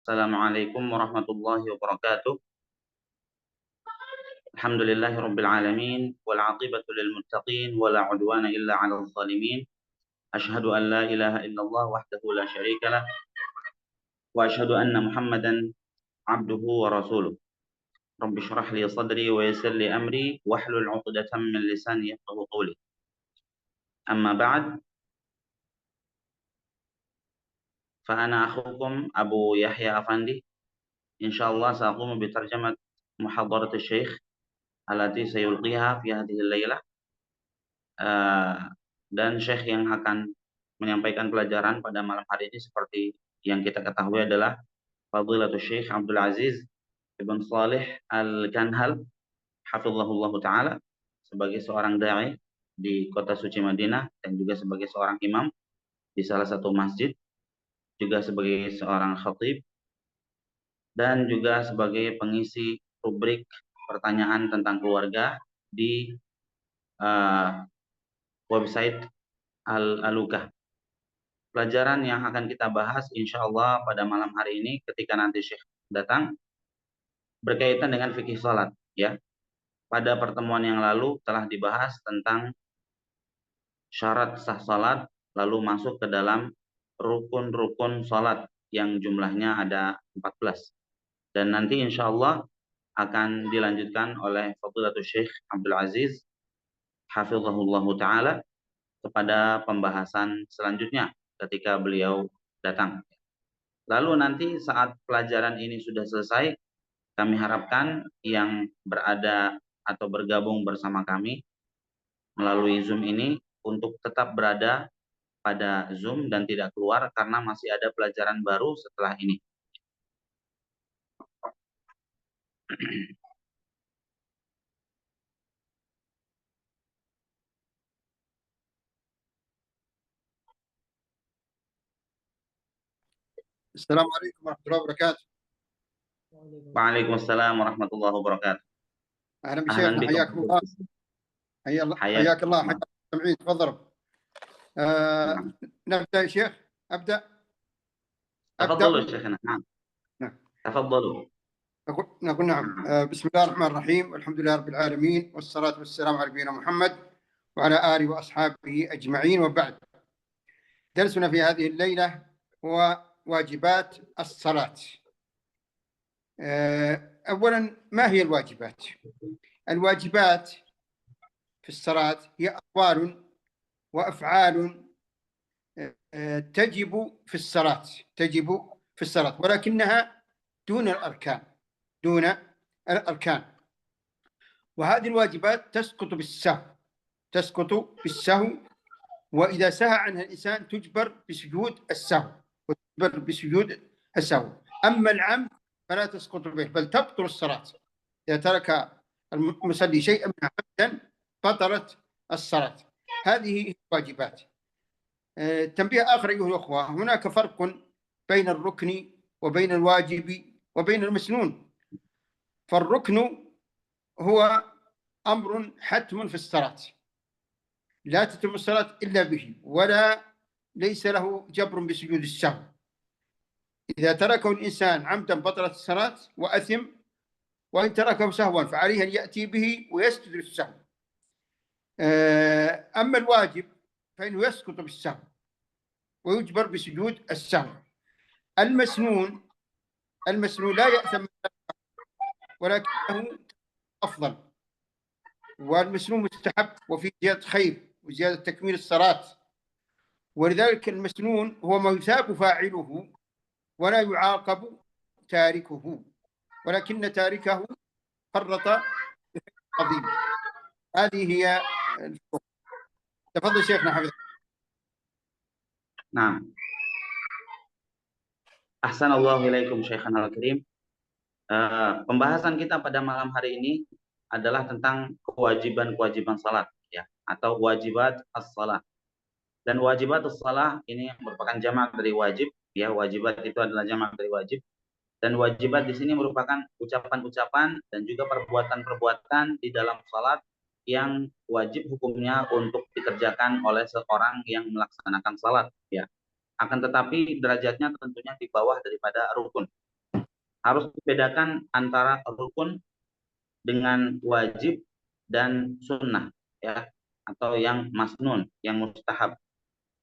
Assalamualaikum warahmatullahi wabarakatuh. Alhamdulillahi rabbil alamin wal 'aqibatu lil muttaqin wa la 'udwana illa 'alal zalimin. Asyhadu an la ilaha illallah wahdahu la syarika lah wa asyhadu anna Muhammadan 'abduhu wa rasuluh. Rabbi shrah li sadri wa yassir li amri wahlul 'uqdatam min lisani yafqahu qawli. Amma ba'd, fa ana akhukum Abu Yahya Afandi. Insyaallah sa'aqumu bi tarjamat muhadarat asy-syaikh allati sayulqiha fi hadhihi al-lailah. Dan Syekh yang akan menyampaikan pelajaran pada malam hari ini seperti yang kita ketahui adalah Fadilatul Syekh Abdul Aziz Ibn Salih Al-Kanhal hafizahullah taala, sebagai seorang dai di kota suci Madinah dan juga sebagai seorang imam di salah satu masjid, juga sebagai seorang khatib dan juga sebagai pengisi rubrik pertanyaan tentang keluarga di website Al-Alukah. Pelajaran yang akan kita bahas insya Allah pada malam hari ini ketika nanti Syekh datang berkaitan dengan fikih salat, ya. Pada pertemuan yang lalu telah dibahas tentang syarat sah salat, lalu masuk ke dalam rukun-rukun salat yang jumlahnya ada 14. Dan nanti insya Allah akan dilanjutkan oleh Fadilatul Syekh Abdul Aziz hafizahullah taala kepada pembahasan selanjutnya ketika beliau datang. Lalu nanti saat pelajaran ini sudah selesai, kami harapkan yang berada atau bergabung bersama kami melalui Zoom ini untuk tetap berada pada Zoom dan tidak keluar karena masih ada pelajaran baru setelah ini. Assalamualaikum warahmatullahi wabarakatuh. Waalaikumsalam warahmatullahi wabarakatuh. أهلا بشيخنا حياكم الله. حياك الله حياك المستمعين. تفضلوا. نبدأ يا شيخ. أبدأ. تفضلوا شيخنا. نعم. تفضلوا. نقول نعم. بسم الله الرحمن الرحيم والحمد لله رب العالمين والصلاة والسلام على نبينا محمد وعلى آله وأصحابه أجمعين، وبعد. درسنا في هذه الليلة هو واجبات الصلاة. أولا، ما هي الواجبات؟ الواجبات في الصلاة هي أقوال وأفعال تجب في الصلاة ولكنها دون الأركان. وهذه الواجبات تسقط بالسهو، وإذا سهى عنها الإنسان تجبر بسجود السهو. أما العمد فلا تسقط به، بل تبطل الصلاة. إذا ترك المصلي شيئا منها عمدا بطلت الصلاة. هذه الواجبات. تنبيه آخر أيها الأخوة، هناك فرق بين الركن وبين الواجب وبين المسنون. فالركن هو أمر حتم في الصلاة، لا تتم الصلاة إلا به، ولا ليس له جبر بسجود السهو. إذا تركه الإنسان عمدا بطلت الصلاة وأثم، وإن تركه سهوا فعليه أن يأتي به ويسجد للسهو. أما الواجب فإنه يسقط بالسهو ويجبر بسجود السهو. المسنون لا يأثم ولكنه أفضل، والمسنون مستحب وفي زيادة خير وزيادة تكميل الصلاة. ولذلك المسنون هو ما يثاب فاعله ولا يعاقب تاركه، ولكن تاركه فرط عظيم. هذه هي الفروق. تفضل شيخنا حفظك. نعم. Ahsanallahu ilaikum Syekhana al-Karim. Pembahasan kita pada malam hari ini adalah tentang kewajiban salat, ya, atau wajibat as-salah. Dan wajibat as-salah ini merupakan jamak dari wajib, ya. Wajibat itu adalah jamak dari wajib. Dan wajibat di sini merupakan ucapan-ucapan dan juga perbuatan-perbuatan di dalam salat yang wajib hukumnya untuk dikerjakan oleh seorang yang melaksanakan salat, ya. Akan tetapi derajatnya tentunya di bawah daripada rukun. Harus dibedakan antara rukun dengan wajib dan sunnah, ya, atau yang masnun, yang mustahab.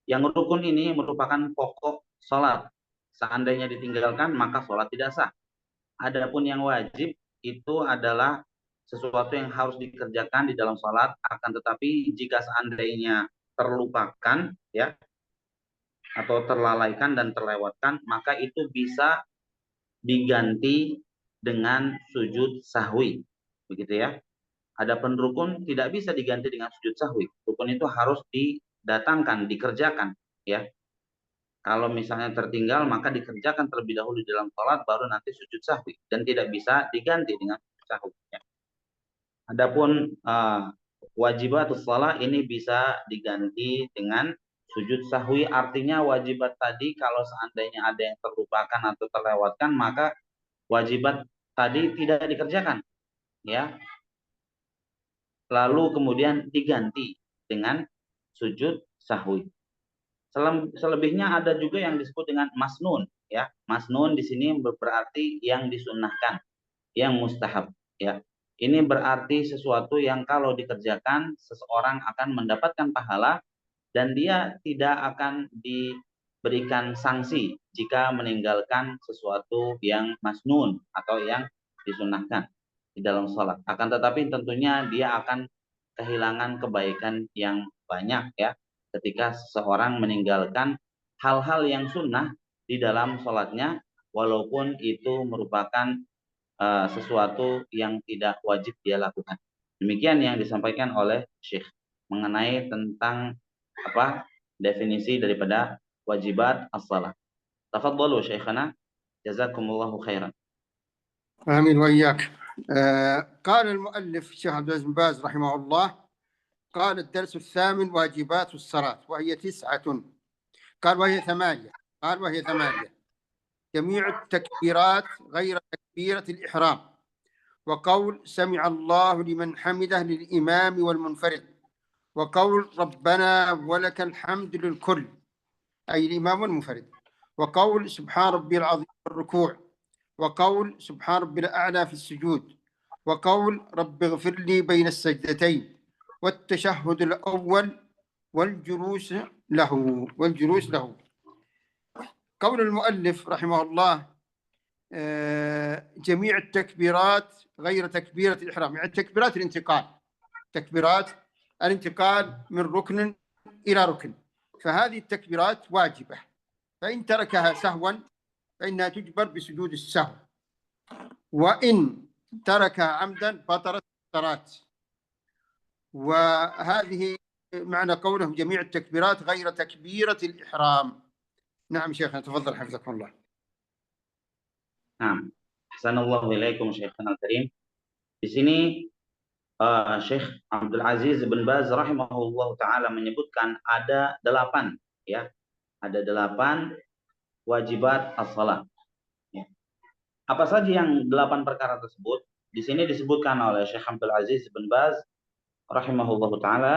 Yang rukun ini merupakan pokok sholat. Seandainya ditinggalkan maka sholat tidak sah. Adapun yang wajib itu adalah sesuatu yang harus dikerjakan di dalam sholat. Akan tetapi jika seandainya terlupakan, ya, atau terlalaikan dan terlewatkan, maka itu bisa diganti dengan sujud sahwi, begitu ya. Adapun rukun tidak bisa diganti dengan sujud sahwi. Rukun itu harus didatangkan, dikerjakan, ya. Kalau misalnya tertinggal maka dikerjakan terlebih dahulu di dalam sholat baru nanti sujud sahwi dan tidak bisa diganti dengan sujud sahwi. Ya. Adapun wajibatus shalah ini bisa diganti dengan sujud sahwi, artinya wajibat tadi kalau seandainya ada yang terlupakan atau terlewatkan maka wajibat tadi tidak dikerjakan, ya. Lalu kemudian diganti dengan sujud sahwi. Selebihnya ada juga yang disebut dengan masnun, ya. Masnun di sini berarti yang disunnahkan, yang mustahab, ya. Ini berarti sesuatu yang kalau dikerjakan seseorang akan mendapatkan pahala dan dia tidak akan diberikan sanksi jika meninggalkan sesuatu yang masnun atau yang disunnahkan di dalam sholat. Akan tetapi tentunya dia akan kehilangan kebaikan yang banyak, ya, ketika seseorang meninggalkan hal-hal yang sunnah di dalam sholatnya, walaupun itu merupakan sesuatu yang tidak wajib dia lakukan. Demikian yang disampaikan oleh Syekh mengenai tentang apa definisi daripada wajibat as-salah. Tafadhalu Syekhana, jazakumullahu khairan. آمين وإياك. قال المؤلف الشيخ عبد العزيز بن باز رحمه الله: قال الدرس الثامن: واجبات الصلاة، وهي 9. قال وهي 8. قال وهي 8: جميع التكبيرات غير تكبيرة الإحرام، وقول سمع الله لمن حمده للإمام والمنفرد، وقول ربنا ولك الحمد للكل أي الإمام والمنفرد، وقول سبحان ربي العظيم في الركوع، وقول سبحان ربي الأعلى في السجود، وقول رب اغفر لي بين السجدتين، والتشهد الأول والجلوس له. قول المؤلف رحمه الله: جميع التكبيرات غير تكبيرة الإحرام، يعني تكبيرات الانتقال من ركن إلى ركن، فهذه التكبيرات واجبة، فإن تركها سهوا فإنها تجبر بسجود السهو، وإن تركها عمدا بطلت الصلاة. وهذه معنى قولهم جميع التكبيرات غير تكبيرة الإحرام. نعم شيخنا تفضل حفظكم الله. Nah, Ahsanallahu ilaikum Syekhana al-Karim. Di sini Syekh Abdul Aziz bin Baz rahimahullah taala menyebutkan ada 8, ya. Ada 8 wajibat as-salat. Ya. Apa saja yang 8 perkara tersebut? Di sini disebutkan oleh Syekh Abdul Aziz bin Baz rahimahullah taala.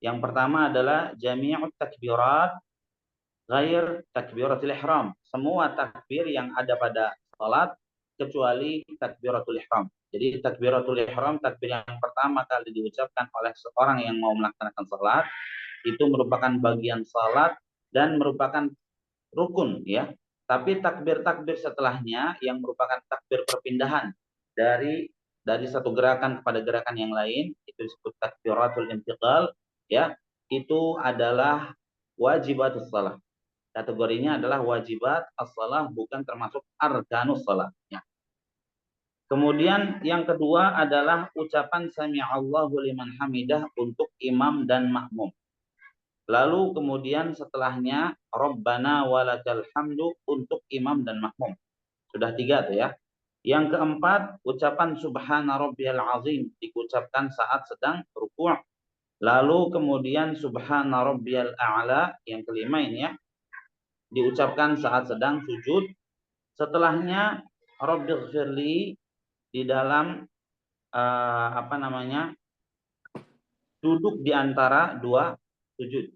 Yang pertama adalah jami'ut takbirat ghair takbiratul ihram. Semua takbir yang ada pada salat kecuali takbiratul ihram. Jadi takbiratul ihram, takbir yang pertama kali diucapkan oleh seorang yang mau melaksanakan salat, itu merupakan bagian salat dan merupakan rukun, ya. Tapi takbir-takbir setelahnya yang merupakan takbir perpindahan dari satu gerakan kepada gerakan yang lain, itu disebut takbiratul intiqal, ya. Itu adalah wajibatus salat. Kategorinya adalah wajibat as-salah, bukan termasuk arkanus salat, ya. Kemudian yang kedua adalah ucapan sami'allahu liman hamidah untuk imam dan makmum. Lalu kemudian setelahnya Rabbana walakal hamdu untuk imam dan makmum. Sudah 3 tuh, ya. Yang keempat, ucapan subhana rabbiyal azim diucapkan saat sedang rukuk. Lalu kemudian subhana rabbiyal a'la, yang kelima ini, ya, diucapkan saat sedang sujud. Setelahnya rabbighfirli di dalam duduk di antara 2 sujud.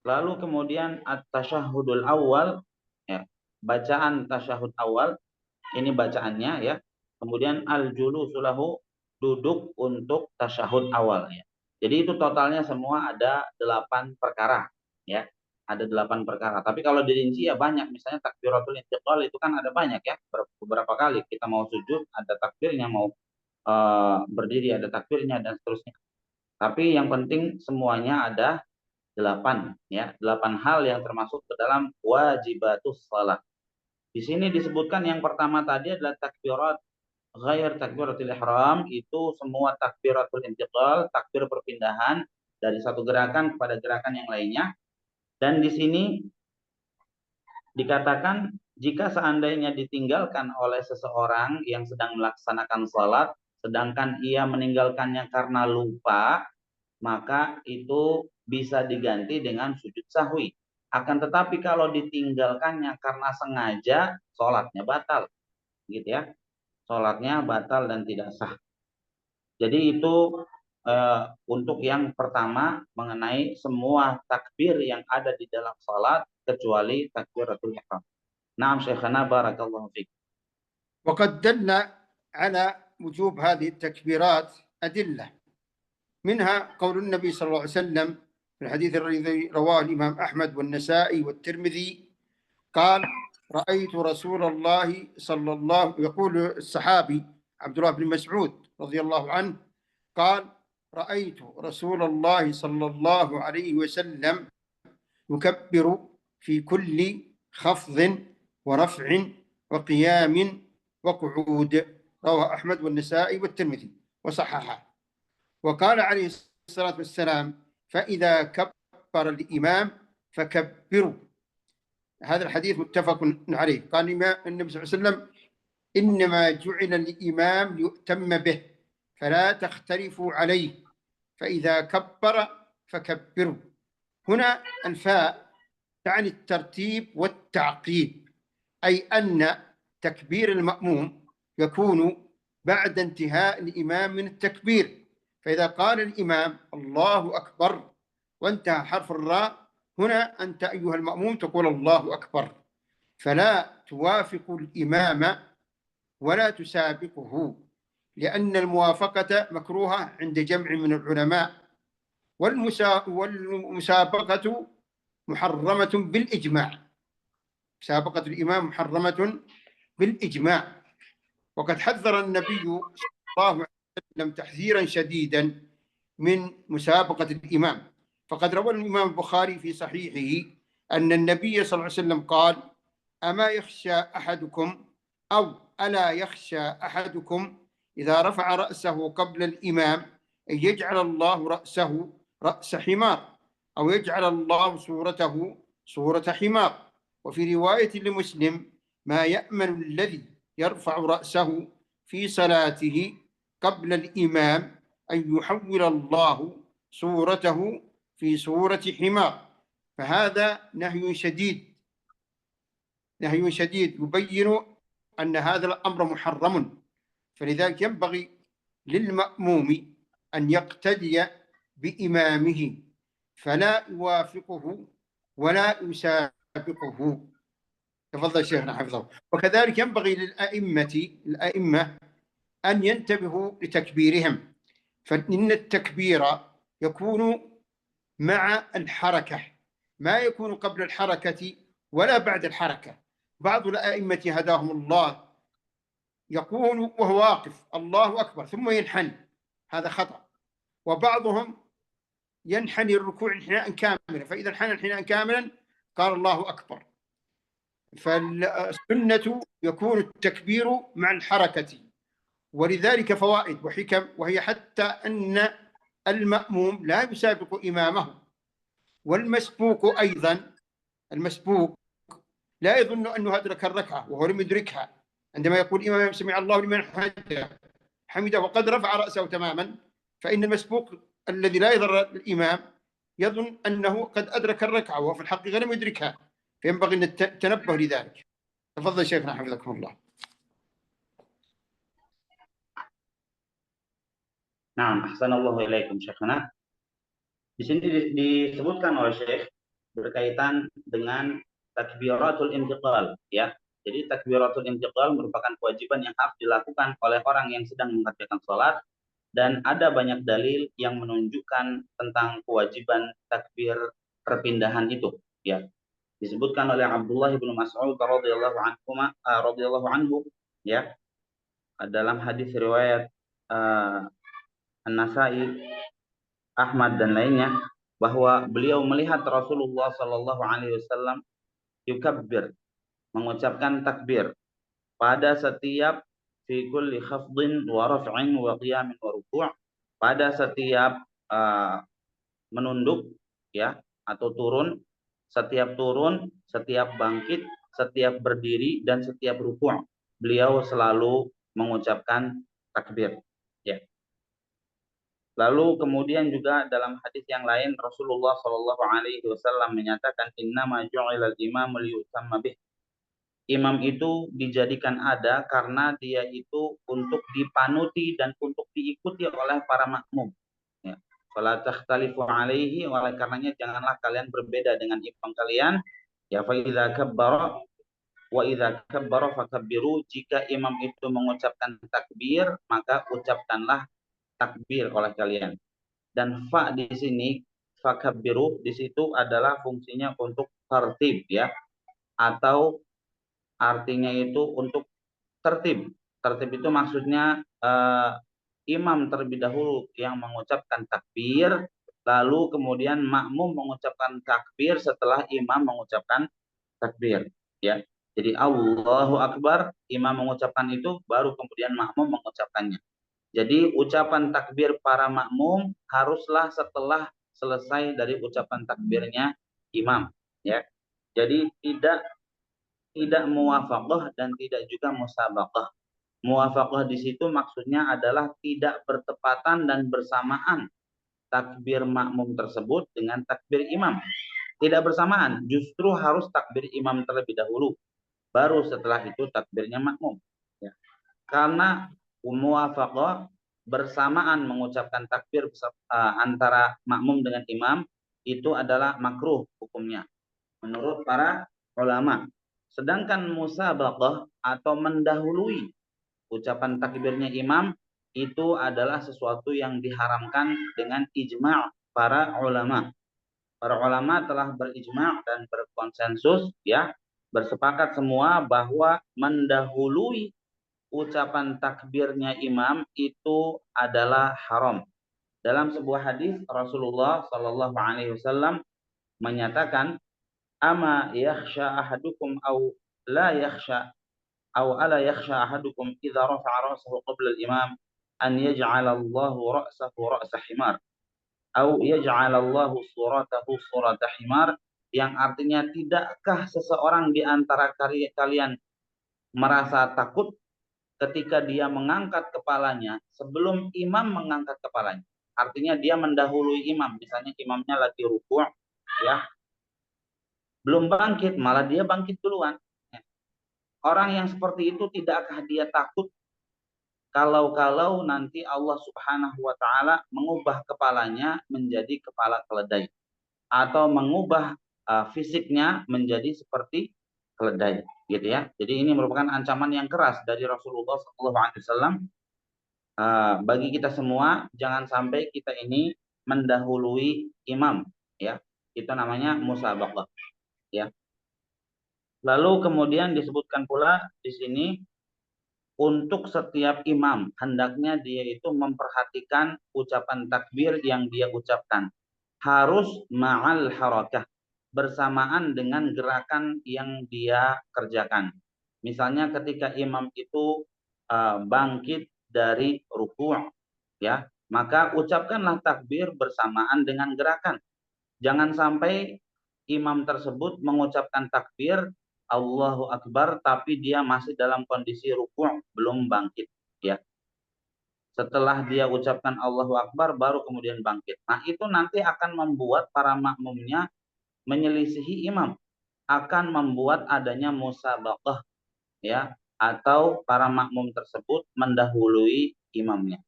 Lalu kemudian at-tasyahudul awal, ya, bacaan tasyahud awal ini bacaannya ya. Kemudian al-julusu lahu, duduk untuk tasyahud awal ya. Jadi itu totalnya semua ada 8 perkara ya. Ada 8 perkara. Tapi kalau dirinci ya banyak. Misalnya takbiratul intiqal itu kan ada banyak ya. Beberapa kali kita mau sujud ada takbirnya, mau berdiri ada takbirnya dan seterusnya. Tapi yang penting semuanya ada 8 ya. 8 hal yang termasuk ke dalam wajibatus shalah. Di sini disebutkan yang pertama tadi adalah takbirat ghair takbiratul ihram, itu semua takbiratul intiqal, takbir perpindahan dari satu gerakan kepada gerakan yang lainnya. Dan di sini dikatakan jika seandainya ditinggalkan oleh seseorang yang sedang melaksanakan sholat, sedangkan ia meninggalkannya karena lupa, maka itu bisa diganti dengan sujud sahwi. Akan tetapi kalau ditinggalkannya karena sengaja, sholatnya batal, gitu ya. Sholatnya batal dan tidak sah. Jadi itu untuk yang pertama mengenai semua takbir yang ada di dalam sholat kecuali takbiratul ihram. Naam Syekhana barakallahu fiik. وقد دل على وجوب هذه التكبيرات أدلة، منها قول النبي صلى الله عليه وسلم في الحديث الذي رواه الإمام أحمد والنسائي والترمذي قال: رأيت رسول الله صلى الله، يقول الصحابي عبد الله بن مسعود رضي الله عنه قال: رأيت رسول الله صلى الله عليه وسلم يكبر في كل خفض ورفع وقيام وقعود، رواه أحمد والنسائي والترمذي وصححه. وقال عليه الصلاة والسلام: فإذا كبر الإمام فكبروا. هذا الحديث متفق عليه. قال النبي صلى الله عليه وسلم: إنما جعل الإمام ليؤتم به فلا تختلفوا عليه، فإذا كبر فكبروا. هنا الفاء تعني الترتيب والتعقيب، أي أن تكبير المأموم يكون بعد انتهاء الإمام من التكبير، فإذا قال الإمام الله أكبر وانتهى حرف الراء، هنا أنت أيها المأموم تقول الله أكبر، فلا توافق الإمام ولا تسابقه، لأن الموافقة مكروهة عند جمع من العلماء، والمسابقة محرمة بالإجماع. مسابقة الإمام محرمة بالإجماع. وقد حذر النبي صلى الله عليه وسلم تحذيرا شديدا من مسابقة الإمام، فقد روى الإمام البخاري في صحيحه أن النبي صلى الله عليه وسلم قال: أما يخشى أحدكم أو ألا يخشى أحدكم إذا رفع رأسه قبل الإمام أن يجعل الله رأسه رأس حمار، أو يجعل الله صورته صورة حمار. وفي رواية لمسلم: ما يأمن الذي يرفع رأسه في صلاته قبل الإمام أن يحول الله صورته في صورة حمار. فهذا نهي شديد، نهي شديد يبين أن هذا الأمر محرم، فلذلك ينبغي للمأموم أن يقتدي بإمامه فلا يوافقه ولا يسابقه. تفضل شيخنا حفظه. وكذلك ينبغي للأئمة أن ينتبهوا لتكبيرهم، فإن التكبير يكون مع الحركة، ما يكون قبل الحركة ولا بعد الحركة. بعض الأئمة هداهم الله يقول وهو واقف الله أكبر ثم ينحني، هذا خطأ. وبعضهم ينحني الركوع انحناء كاملا، فإذا انحنى انحناء كاملا قال الله أكبر. فالسنة يكون التكبير مع الحركة، ولذلك فوائد وحكم، وهي حتى أن المأموم لا يسابق إمامه، والمسبوق أيضا، المسبوق لا يظن أنه أدرك الركعة وهو لم يدركها، عندما يقول الإمام سمع الله لمن حمده وقد رفع رأسه تماما، فإن المسبوق الذي لا يظهر الإمام يظن أنه قد أدرك الركعة وهو في الحقيقة لم يدركها، فينبغي أن التنبه لذلك. تفضل شيخنا حفظكم الله. Nah, ahsanallahu ilaikum Syekhana. Di sini disebutkan oleh Syekh berkaitan dengan takbiratul intiqal ya. Jadi takbiratul intiqal merupakan kewajiban yang harus dilakukan oleh orang yang sedang mengerjakan sholat, dan ada banyak dalil yang menunjukkan tentang kewajiban takbir perpindahan itu. Ya, disebutkan oleh Abdullah bin Mas'ud radhiyallahu anhu, ya, dalam hadis riwayat An-Nasai, Ahmad dan lainnya, bahwa beliau melihat Rasulullah Shallallahu Alaihi Wasallam yukabbir, mengucapkan takbir pada setiap fi kulli khafdin wa raf'in wa qiyamin wa ruku', pada setiap menunduk, ya, atau turun, setiap bangkit, setiap berdiri, dan setiap ruku'. Beliau selalu mengucapkan takbir, ya. Lalu kemudian juga dalam hadis yang lain Rasulullah Shallallahu Alaihi Wasallam menyatakan, innama ju'ilal imam liyutamma bih. Imam itu dijadikan ada karena dia itu untuk dipanuti dan untuk diikuti oleh para makmum. Ya. Fala takhtalifu alaihi, oleh karenanya janganlah kalian berbeda dengan imam kalian. Ya, fa idza kabbara wa idza kabbara fakabbiru, jika imam itu mengucapkan takbir, maka ucapkanlah takbir oleh kalian. Dan fa di sini, fakabbiru di situ adalah fungsinya untuk tertib, ya, atau artinya itu untuk tertib. Tertib itu maksudnya imam terlebih dahulu yang mengucapkan takbir, lalu kemudian makmum mengucapkan takbir setelah imam mengucapkan takbir, ya. Jadi Allahu Akbar, imam mengucapkan itu, baru kemudian makmum mengucapkannya. Jadi ucapan takbir para makmum haruslah setelah selesai dari ucapan takbirnya imam, ya. Jadi tidak muwafaqah dan tidak juga musabaqah. Muwafaqah di situ maksudnya adalah tidak bertepatan dan bersamaan takbir makmum tersebut dengan takbir imam. Tidak bersamaan, justru harus takbir imam terlebih dahulu, baru setelah itu takbirnya makmum. Ya. Karena muwafaqah, bersamaan mengucapkan takbir antara makmum dengan imam, itu adalah makruh hukumnya menurut para ulama. Sedangkan musabaqah atau mendahului ucapan takbirnya imam itu adalah sesuatu yang diharamkan dengan ijma' para ulama. Para ulama telah berijma' dan berkonsensus, ya, bersepakat semua bahwa mendahului ucapan takbirnya imam itu adalah haram. Dalam sebuah hadis Rasulullah Shallallahu Alaihi Wasallam menyatakan, ama yakhsha ahadukum au la yakhsha أو ألا يخشى أحدكم إذا رفع رأسه قبل الإمام أن يجعل الله رأسه رأس حمار أو يجعل الله صورته صورة حمار, yang artinya, tidakkah seseorang di antara kalian merasa takut ketika dia mengangkat kepalanya sebelum imam mengangkat kepalanya. Artinya dia mendahului imam, misalnya imamnya lagi rukuk, ya, belum bangkit, malah dia bangkit duluan. Orang yang seperti itu tidakkah dia takut kalau nanti Allah Subhanahu wa taala mengubah kepalanya menjadi kepala keledai, atau mengubah fisiknya menjadi seperti keledai, gitu ya. Jadi ini merupakan ancaman yang keras dari Rasulullah SAW bagi kita semua. Jangan sampai kita ini mendahului imam, ya. Itu namanya musabaqah, ya. Lalu kemudian disebutkan pula di sini, untuk setiap imam hendaknya dia itu memperhatikan ucapan takbir yang dia ucapkan harus ma'al harakah, bersamaan dengan gerakan yang dia kerjakan. Misalnya ketika imam itu bangkit dari ruku', ya, maka ucapkanlah takbir bersamaan dengan gerakan. Jangan sampai imam tersebut mengucapkan takbir Allahu Akbar tapi dia masih dalam kondisi ruku', belum bangkit, ya. Setelah dia ucapkan Allahu Akbar baru kemudian bangkit. Nah, itu nanti akan membuat para makmumnya menyelisihi imam, akan membuat adanya musabaqah, ya, atau para makmum tersebut mendahului imamnya.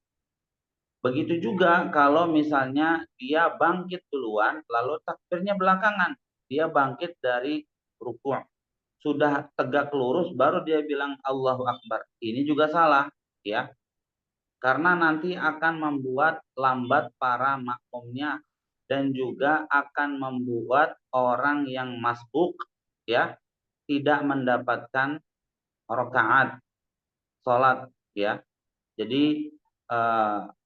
Begitu juga kalau misalnya dia bangkit duluan lalu takbirnya belakangan, dia bangkit dari ruku', sudah tegak lurus baru dia bilang Allahu Akbar. Ini juga salah, ya. Karena nanti akan membuat lambat para makmumnya dan juga akan membuat orang yang masbuk, ya, tidak mendapatkan rakaat salat, ya. Jadi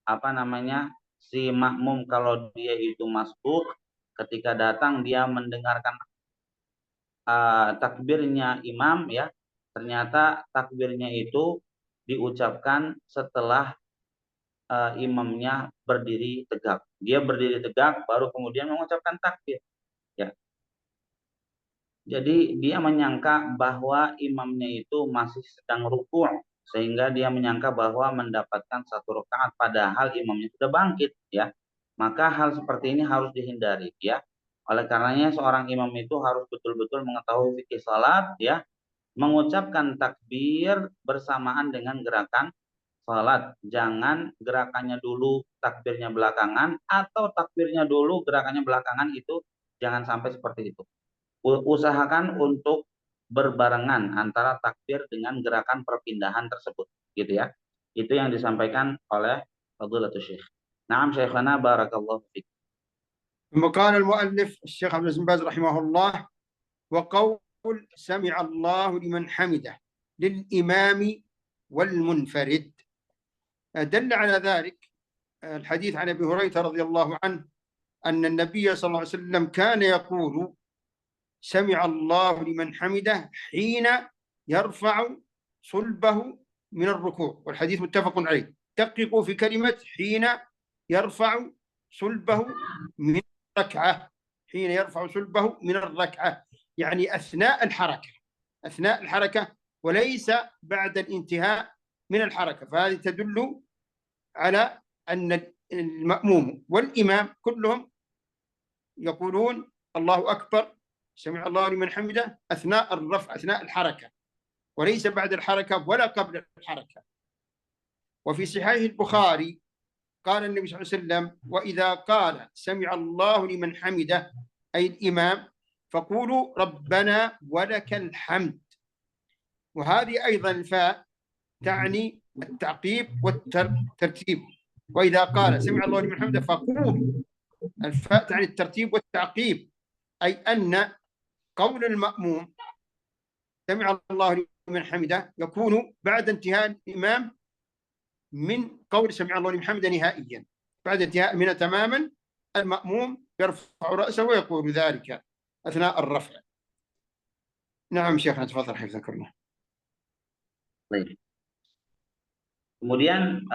apa namanya, si makmum kalau dia itu masbuk, ketika datang dia mendengarkan takbirnya imam, ya, ternyata takbirnya itu diucapkan setelah imamnya berdiri tegak. Dia berdiri tegak baru kemudian mengucapkan takbir, ya. Jadi dia menyangka bahwa imamnya itu masih sedang rukuk, sehingga dia menyangka bahwa mendapatkan satu rakaat padahal imamnya sudah bangkit, ya. Maka hal seperti ini harus dihindari, ya. Oleh karenanya seorang imam itu harus betul-betul mengetahui fikih salat, ya, mengucapkan takbir bersamaan dengan gerakan salat. Jangan gerakannya dulu, takbirnya belakangan, atau takbirnya dulu, gerakannya belakangan, itu jangan sampai seperti itu. Usahakan untuk berbarengan antara takbir dengan gerakan perpindahan tersebut, gitu ya. Itu yang disampaikan oleh Fadilatul Syekh. Naam Syekhana barakallahu fiik. ثم قال المؤلف الشيخ عبد العزيز بن باز رحمه الله: وقول سمع الله لمن حمده للإمام والمنفرد دل على ذلك الحديث عن أبي هريرة رضي الله عنه أن النبي صلى الله عليه وسلم كان يقول: سمع الله لمن حمده حين يرفع صلبه من الركوع، والحديث متفق عليه. دققوا في كلمة حين يرفع صلبه من الركعة، حين يرفع صلبه من الركعة، يعني أثناء الحركة وليس بعد الانتهاء من الحركة. فهذه تدل على أن المأموم والإمام كلهم يقولون الله أكبر سمع الله لمن حمده أثناء الرفع، أثناء الحركة، وليس بعد الحركة ولا قبل الحركة. وفي صحيح البخاري قال النبي صلى الله عليه وسلم: وإذا قال سمع الله لمن حمده أي الإمام فقولوا ربنا ولك الحمد. وهذه أيضا الفاء تعني التعقيب والترتيب. وإذا قال سمع الله لمن حمده فقولوا، الفاء تعني الترتيب والتعقيب، أي أن قول المأموم سمع الله لمن حمده يكون بعد انتهاء الإمام من قول سمع الله لمن حمده نهائيا، بعد انتهاء منه تماما المأموم يرفع رأسه ويقول ذلك أثناء الرفع. نعم شيخنا تفضل حفظك الله. Baik. Kemudian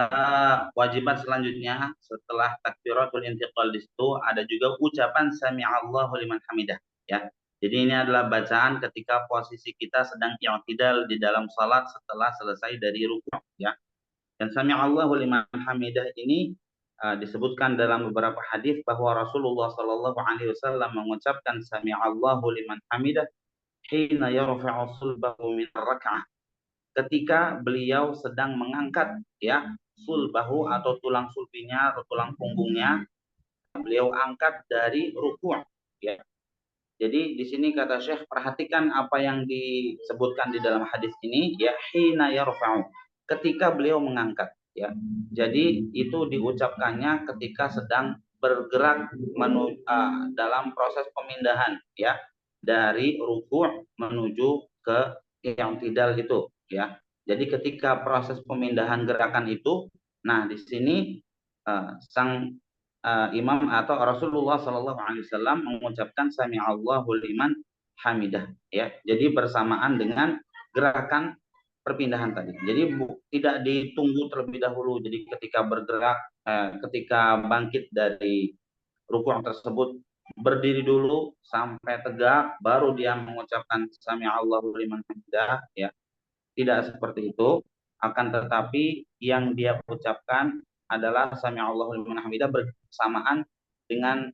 wajibat selanjutnya setelah takbiratul intiqal di situ ada juga ucapan sami'allahu liman hamidah, ya. Jadi ini adalah bacaan ketika posisi kita sedang i'tidal di dalam salat setelah selesai dari rukuk, ya. Dan sami'allahu liman hamidah ini disebutkan dalam beberapa hadis bahwa Rasulullah Shallallahu alaihi wasallam mengucapkan sami'allahu liman hamidah hina yarfa'u sulbahu min rak'ah, ketika beliau sedang mengangkat, ya, sulbahu atau tulang sulbinya atau tulang punggungnya, beliau angkat dari rukuk, ya. Jadi di sini kata Syekh, perhatikan apa yang disebutkan di dalam hadis ini, ya, hina yarfa'u, ketika beliau mengangkat, ya. Jadi itu diucapkannya ketika sedang bergerak dalam proses pemindahan, ya, dari rukuk menuju ke yang tidal itu, ya. Jadi ketika proses pemindahan gerakan itu, nah di sini sang imam atau Rasulullah Shallallahu Alaihi Wasallam mengucapkan sami'allahu liman hamidah, ya. Jadi bersamaan dengan gerakan perpindahan tadi. Jadi tidak ditunggu terlebih dahulu. Jadi ketika bergerak, ketika bangkit dari rukuk tersebut, berdiri dulu sampai tegak baru dia mengucapkan sami'allahu liman hamidah, ya. Tidak seperti itu, akan tetapi yang dia ucapkan adalah sami'allahu liman hamidah bersamaan dengan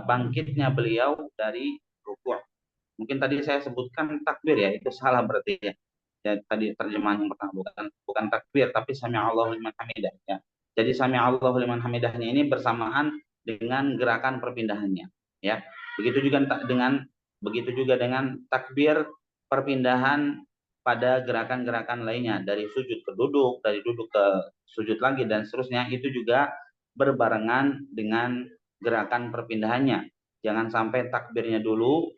bangkitnya beliau dari rukuk. Mungkin tadi saya sebutkan takbir, ya, itu salah berarti, ya. Ya, tadi terjemahan yang pertama bukan takbir tapi sami'allahu liman hamidah, ya. Jadi sami'allahu liman hamidahnya ini bersamaan dengan gerakan perpindahannya, ya. Begitu juga dengan takbir perpindahan pada gerakan-gerakan lainnya, dari sujud ke duduk, dari duduk ke sujud lagi dan seterusnya, itu juga berbarengan dengan gerakan perpindahannya. Jangan sampai takbirnya dulu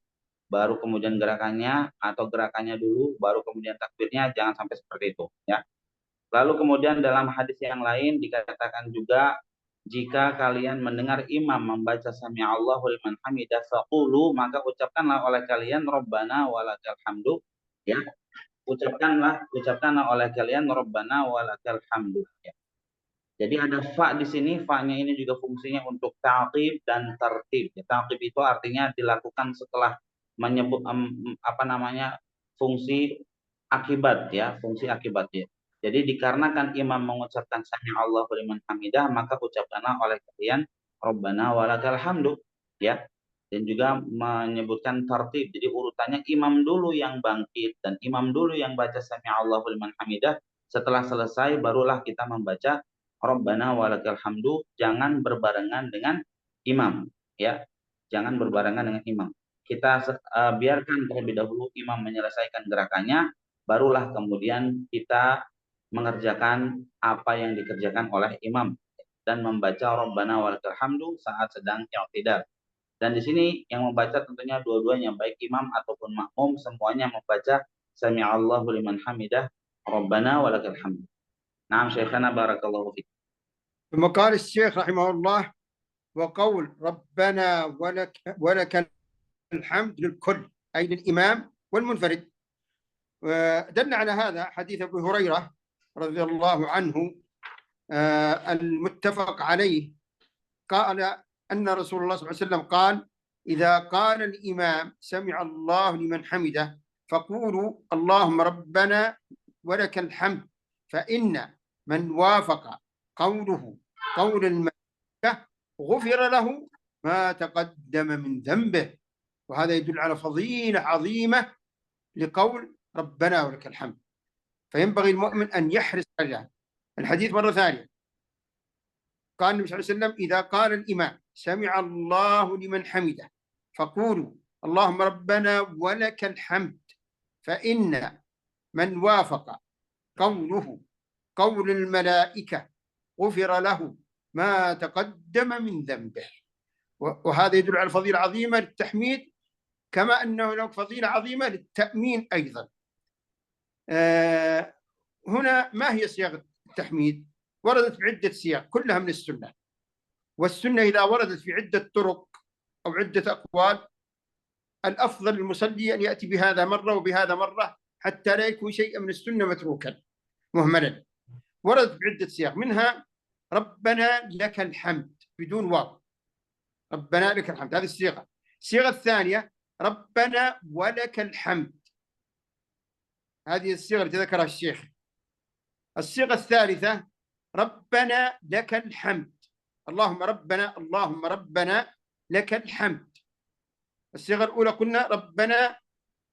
baru kemudian gerakannya, atau gerakannya dulu baru kemudian takbirnya, jangan sampai seperti itu ya. Lalu kemudian dalam hadis yang lain dikatakan juga, jika kalian mendengar imam membaca sami Allahu liman hamidah faqulu, maka ucapkanlah oleh kalian Rabbana walakal hamdu, ya. Ucapkanlah oleh kalian Rabbana walakal hamdu, ya. Jadi ada fa di sini, fa-nya ini juga fungsinya untuk ta'qib dan tertib. Ya, ta'qib itu artinya dilakukan setelah menyebut apa namanya, fungsi akibat ya, fungsi akibat ya. Jadi dikarenakan imam mengucapkan sami Allahu liman hamidah, maka ucapkanlah oleh kalian Rabbana walakal hamdu, ya. Dan juga menyebutkan tertib. Jadi urutannya imam dulu yang bangkit dan imam dulu yang baca sami Allahu liman hamidah. Setelah selesai barulah kita membaca Rabbana walakal hamdu, jangan berbarengan dengan imam, ya. Jangan berbarengan dengan imam. Kita biarkan terlebih dahulu imam menyelesaikan gerakannya, barulah kemudian kita mengerjakan apa yang dikerjakan oleh imam dan membaca Rabbana walakal hamdu saat sedang i'tidal. Dan di sini yang membaca tentunya dua-duanya, baik imam ataupun makmum, semuanya membaca sami Allahu liman hamidah Rabbana walakal hamdu. Naam Syekhana barakallahu fiik. ثم قال الشيخ رحمه الله: وقول ربنا ولك الحمد للكل، أي للإمام والمنفرد. ودل على هذا حديث أبي هريرة رضي الله عنه المتفق عليه، قال أن رسول الله صلى الله عليه وسلم قال: إذا قال الإمام سمع الله لمن حمده فقولوا اللهم ربنا ولك الحمد، فإن من وافق قوله قول الملائكة غفر له ما تقدم من ذنبه. وهذا يدل على فضيلة عظيمة لقول ربنا ولك الحمد، فينبغي المؤمن أن يحرص على الحديث. مرة ثانية قال النبي صلى الله عليه وسلم: إذا قال الإمام سمع الله لمن حمده فقولوا اللهم ربنا ولك الحمد، فإن من وافق قوله قول الملائكة غفر له ما تقدم من ذنبه. وهذا يدل على فضيلة عظيمة للتحميد، كما أنه له فضيلة عظيمة للتأمين أيضا. هنا ما هي صيغة التحميد؟ وردت بعدة صيغ كلها من السنة، والسنة إذا وردت في عدة طرق أو عدة أقوال، الأفضل للمصلي أن يأتي بهذا مرة وبهذا مرة، حتى لا يكون شيئا من السنة متروكا مهملا. وردت بعدة صيغ، منها ربنا لك الحمد بدون واو، ربنا لك الحمد، هذه الصيغة. الصيغة الثانية ربنا ولك الحمد، هذه الصيغة التي ذكرها الشيخ. الصيغة الثالثة ربنا لك الحمد، اللهم ربنا لك الحمد. الصيغة الأولى قلنا ربنا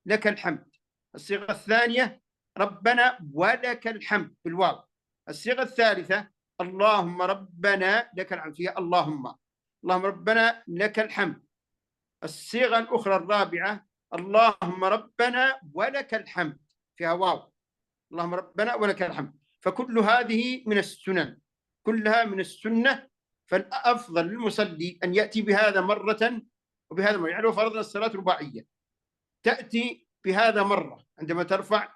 لك الحمد، الصيغة الثانية ربنا ولك الحمد بالواو، الصيغة الثالثة اللهم ربنا لك الحمد فيها اللهم ربنا لك الحمد. الصيغة الأخرى الرابعة اللهم ربنا ولك الحمد فيها واو، اللهم ربنا ولك الحمد. فكل هذه من السنن، كلها من السنة، فالأفضل للمصلي أن يأتي بهذا مرة وبهذا مرة. يعني لو فرضنا الصلاة رباعية، تأتي بهذا مرة عندما ترفع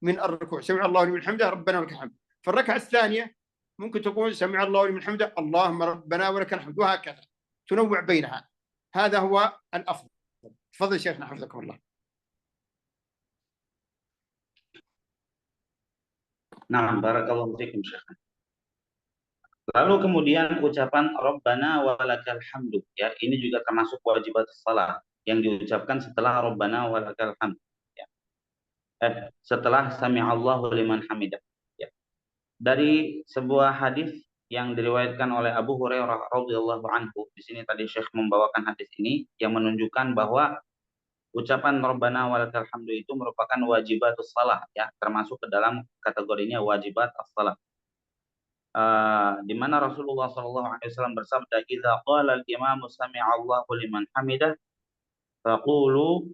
من الركوع سمع الله لمن حمده ربنا ولك الحمد، في الركعة الثانية ممكن تقول سمع الله لمن حمده اللهم ربنا ولك الحمد، وهكذا تنوع بينها. هذا هو الأفضل. تفضل شيخنا حفظكم الله. Nah, barakallahu fiikum Syekh. Lalu kemudian ucapan Rabbana walakal hamdu, ya, ini juga termasuk wajibat salat yang diucapkan setelah Rabbana walakal hamd, ya. Setelah sami Allahu liman hamidah, ya. Dari sebuah hadis yang diriwayatkan oleh Abu Hurairah radhiyallahu anhu, di sini tadi Syekh membawakan hadis ini yang menunjukkan bahwa ucapan Rabbana walakal hamdu itu merupakan wajibatus salah, ya, termasuk ke dalam kategorinya wajibat as-salat. Di mana Rasulullah SAW bersabda, "Idza qala al-imamu sami'a Allahu liman hamidah, faqulu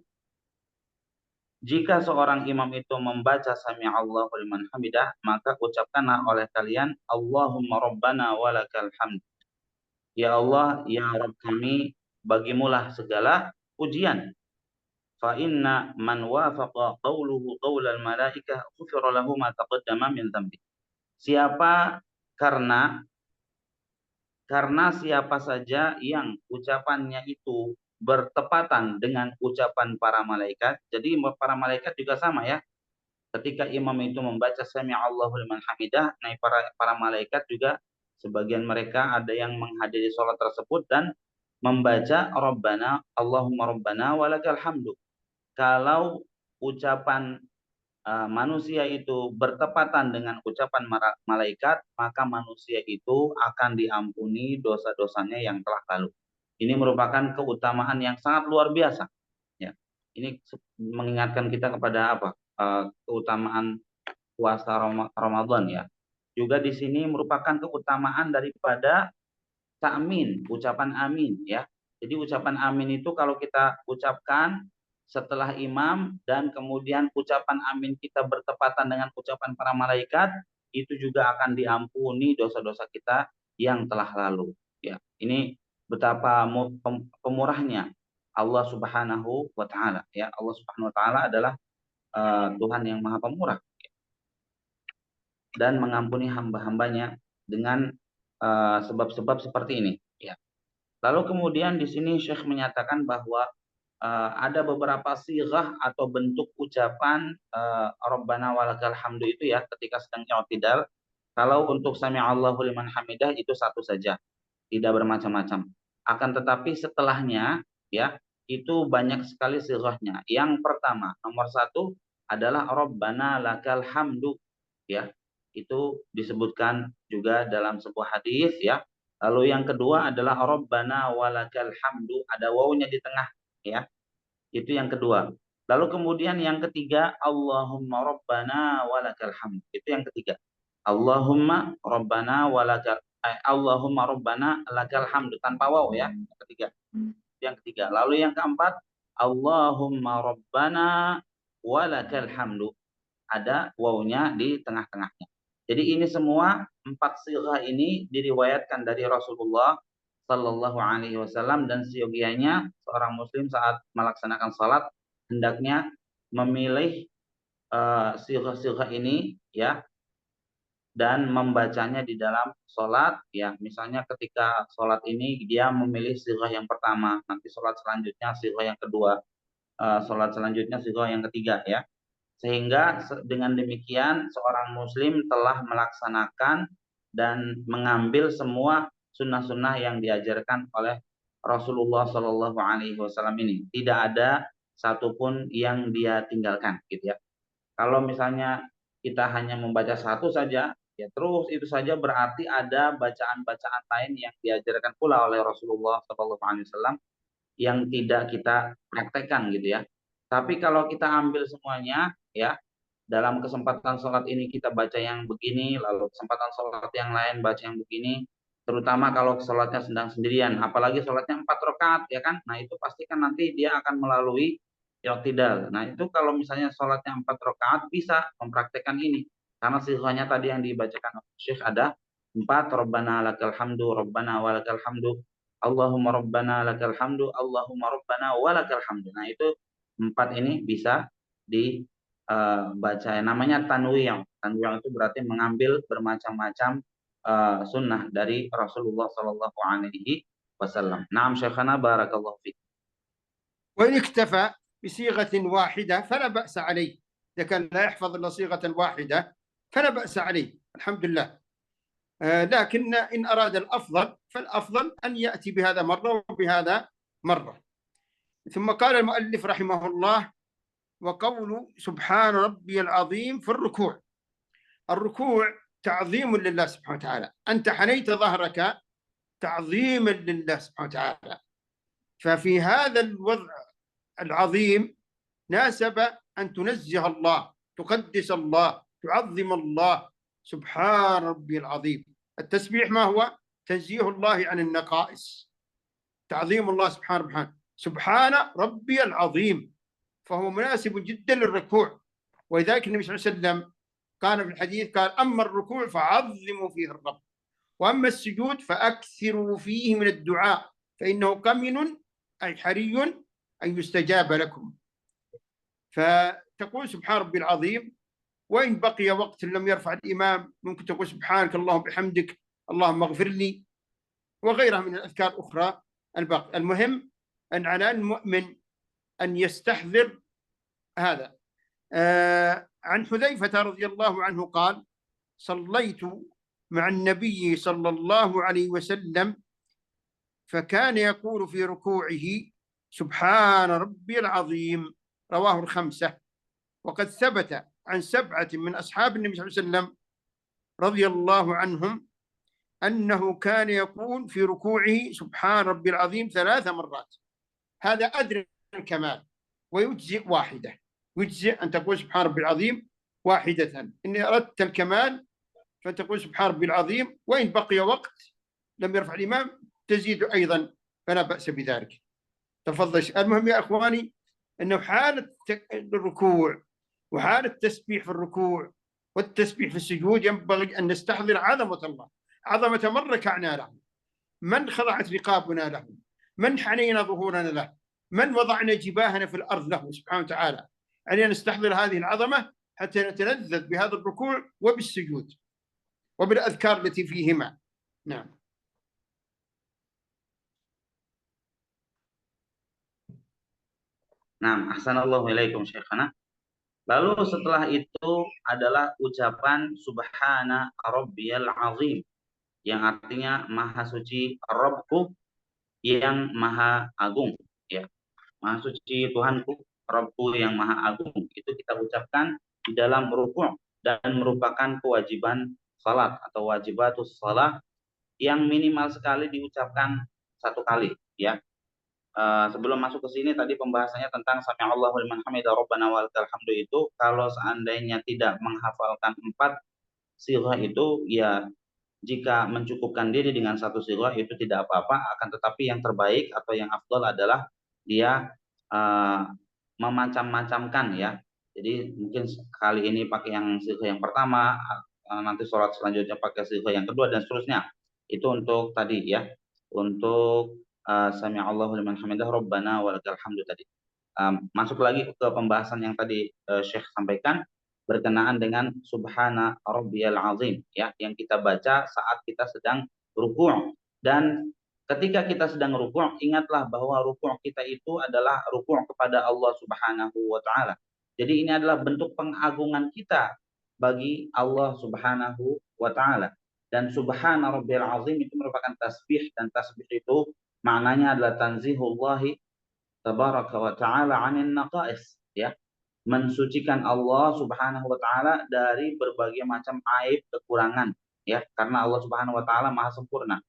Jika seorang imam itu membaca Sami'allahu liman hamidah, maka ucapkanlah oleh kalian Allahumma rabbana walakal hamd. Ya Allah, ya Rabb kami, bagimulah segala pujian. Fa inna man wafaqa qawluhu qawlal malaikah ghufira lahu ma taqaddama min dhanbi. Siapa karena siapa saja yang ucapannya itu bertepatan dengan ucapan para malaikat. Jadi para malaikat juga sama ya. Ketika imam itu membaca Sami'allahu liman hamidah, nah para malaikat juga sebagian mereka ada yang menghadiri sholat tersebut dan membaca Rabbana Allahumma Rabbana walakal hamdu. Kalau ucapan manusia itu bertepatan dengan ucapan malaikat, maka manusia itu akan diampuni dosa-dosanya yang telah lalu. Ini merupakan keutamaan yang sangat luar biasa. Ya, ini mengingatkan kita kepada apa? Keutamaan puasa Ramadan ya. Juga di sini merupakan keutamaan daripada takmin, ucapan amin ya. Jadi ucapan amin itu kalau kita ucapkan setelah imam dan kemudian ucapan amin kita bertepatan dengan ucapan para malaikat, itu juga akan diampuni dosa-dosa kita yang telah lalu. Ya, ini betapa pemurahnya Allah Subhanahu wa taala ya. Allah Subhanahu wa taala adalah Tuhan yang Maha Pemurah dan mengampuni hamba-hambanya dengan sebab-sebab seperti ini ya. Lalu kemudian di sini Syekh menyatakan bahwa ada beberapa sirah atau bentuk ucapan Rabbana walakal hamdu itu ya ketika sedang i'tidal. Kalau untuk Sami'allahu liman hamidah itu satu saja, tidak bermacam-macam. Akan tetapi setelahnya ya itu banyak sekali sirahnya. Yang pertama, nomor satu adalah Rabbana lakal hamdu ya. Itu disebutkan juga dalam sebuah hadis ya. Lalu yang kedua adalah Rabbana walakal hamdu, ada wawunya di tengah ya. Itu yang kedua. Lalu kemudian yang ketiga Allahumma rabbana walakal hamd. Itu yang ketiga. Allahumma rabbana walakal Allahumma rabbana lakal hamdu tanpa waw ya. Yang ketiga. Yang ketiga. Lalu yang keempat Allahumma rabbana walakal hamdu. Ada wawunya di tengah-tengahnya. Jadi ini semua empat sirah ini diriwayatkan dari Rasulullah Sallallahu Alaihi Wasallam dan seyogianya seorang Muslim saat melaksanakan salat hendaknya memilih sirah-sirah ini ya dan membacanya di dalam salat ya. Misalnya ketika salat ini dia memilih sirah yang pertama, nanti salat selanjutnya sirah yang kedua, salat selanjutnya sirah yang ketiga ya. Sehingga dengan demikian seorang muslim telah melaksanakan dan mengambil semua sunnah-sunnah yang diajarkan oleh Rasulullah Shallallahu Alaihi Wasallam ini. Tidak ada satupun yang dia tinggalkan, gitu ya. Kalau misalnya kita hanya membaca satu saja, ya terus itu saja berarti ada bacaan-bacaan lain yang diajarkan pula oleh Rasulullah Shallallahu Alaihi Wasallam yang tidak kita praktekkan, gitu ya. Tapi kalau kita ambil semuanya, ya dalam kesempatan sholat ini kita baca yang begini, lalu kesempatan sholat yang lain baca yang begini, terutama kalau sholatnya sedang sendirian, apalagi sholatnya 4 rakaat ya kan, nah itu pasti kan nanti dia akan melalui i'tidal. Nah itu kalau misalnya sholatnya 4 rakaat bisa mempraktekkan ini, karena siswanya tadi yang dibacakan Syekh ada 4, Rabbana lakal hamdu, Rabbana walakal hamdu, Allahumma Rabbana lakal hamdu, Allahumma Rabbana walakal hamdu. Nah itu 4 ini bisa di baca namanya tanwiyah. Tanwiyah itu berarti mengambil bermacam-macam sunnah dari Rasulullah Sallallahu Alaihi Wasallam. Naam Syekhana barakallahu fiik. وإن اكتفى بصيغة واحدة فلا بأس عليه. إذا كان لا يحفظ إلا صيغة واحدة فلا بأس عليه، الحمد لله. لكن إن أراد الأفضل فالأفضل أن يأتي بهذا مرة وبهذا مرة. ثم قال المؤلف رحمه الله: وقول سبحان ربي العظيم في الركوع. الركوع تعظيم لله سبحانه وتعالى، أنت حنيت ظهرك تعظيما لله سبحانه وتعالى، ففي هذا الوضع العظيم ناسب أن تنزه الله، تقدس الله، تعظم الله. سبحان ربي العظيم. التسبيح ما هو؟ تنزيه الله عن النقائص، تعظيم الله سبحانه. سبحان ربي العظيم. فهو مناسب جدا للركوع. ولذلك النبي صلى الله عليه وسلم قال في الحديث، قال: أما الركوع فعظموا فيه الرب، وأما السجود فأكثروا فيه من الدعاء، فإنه كمن أي حري أن يستجاب لكم. فتقول سبحان ربي العظيم، وإن بقي وقت لم يرفع الإمام ممكن تقول سبحانك اللهم بحمدك، اللهم اغفر لي، وغيرها من الأذكار الأخرى الباقي. المهم أن على المؤمن أن يستحضر هذا. عن حذيفة رضي الله عنه قال: صليت مع النبي صلى الله عليه وسلم فكان يقول في ركوعه: سبحان ربي العظيم. رواه الخمسة. وقد ثبت عن 7 من أصحاب النبي صلى الله عليه وسلم رضي الله عنهم أنه كان يقول في ركوعه: سبحان ربي العظيم 3 مرات. هذا أدنى الكمال، ويجزئ واحدة. يجزئ أن تقول سبحان ربي العظيم واحدة. إن أردت الكمال فتقول سبحان ربي العظيم، وإن بقي وقت لم يرفع الإمام تزيد أيضا، فلا بأس بذلك. تفضل. المهم يا أخواني أنه حالة الركوع وحالة التسبيح في الركوع والتسبيح في السجود ينبغي أن نستحضر عظمة الله، عظمة من ركعنا له، من خضعت رقابنا له، من حنينا ظهورنا له، من وضعنا جباهنا في الأرض له سبحانه وتعالى. علينا نستحضر هذه العظمة حتى نتلذذ بهذا الركوع وبالسجود وبالأذكار التي فيهما. نعم. Nah, ahsanallahu ilaikum syekhana. Lalu setelah itu adalah ucapan subhana rabbiyal azim, yang artinya maha suci Rabbku yang maha agung, ya. Maha suci Tuhanku, Rabbku yang maha agung. Itu kita ucapkan di dalam rukuk, dan merupakan kewajiban salat atau wajibatus salat yang minimal sekali diucapkan 1 kali, ya. Sebelum masuk ke sini tadi pembahasannya tentang sami Allahu liman hamidah rabbana walakal hamdu, itu kalau seandainya tidak menghafalkan 4 sirah itu, ya jika mencukupkan diri dengan 1 sirah itu tidak apa-apa, akan tetapi yang terbaik atau yang afdal adalah dia memacam-macamkan, ya. Jadi mungkin kali ini pakai yang sirah yang pertama, nanti sholat selanjutnya pakai sirah yang kedua, dan seterusnya. Itu untuk tadi, ya, untuk sami Allahu liman hamidah rabbana walakal hamdu tadi. Masuk lagi ke pembahasan yang tadi Syekh sampaikan berkenaan dengan subhana rabbiyal azim, ya, yang kita baca saat kita sedang rukuk. Dan ketika kita sedang rukuk, ingatlah bahwa rukuk kita itu adalah rukuk kepada Allah Subhanahu wa taala. Jadi ini adalah bentuk pengagungan kita bagi Allah Subhanahu wa taala. Dan subhana rabbiyal azim itu merupakan tasbih, dan tasbih itu maknanya adalah tanzihullahi tabaraka wa ta'ala 'anil naqais, ya. Mensucikan Allah Subhanahu wa taala dari berbagai macam aib, kekurangan, ya, karena Allah Subhanahu wa taala Maha sempurna.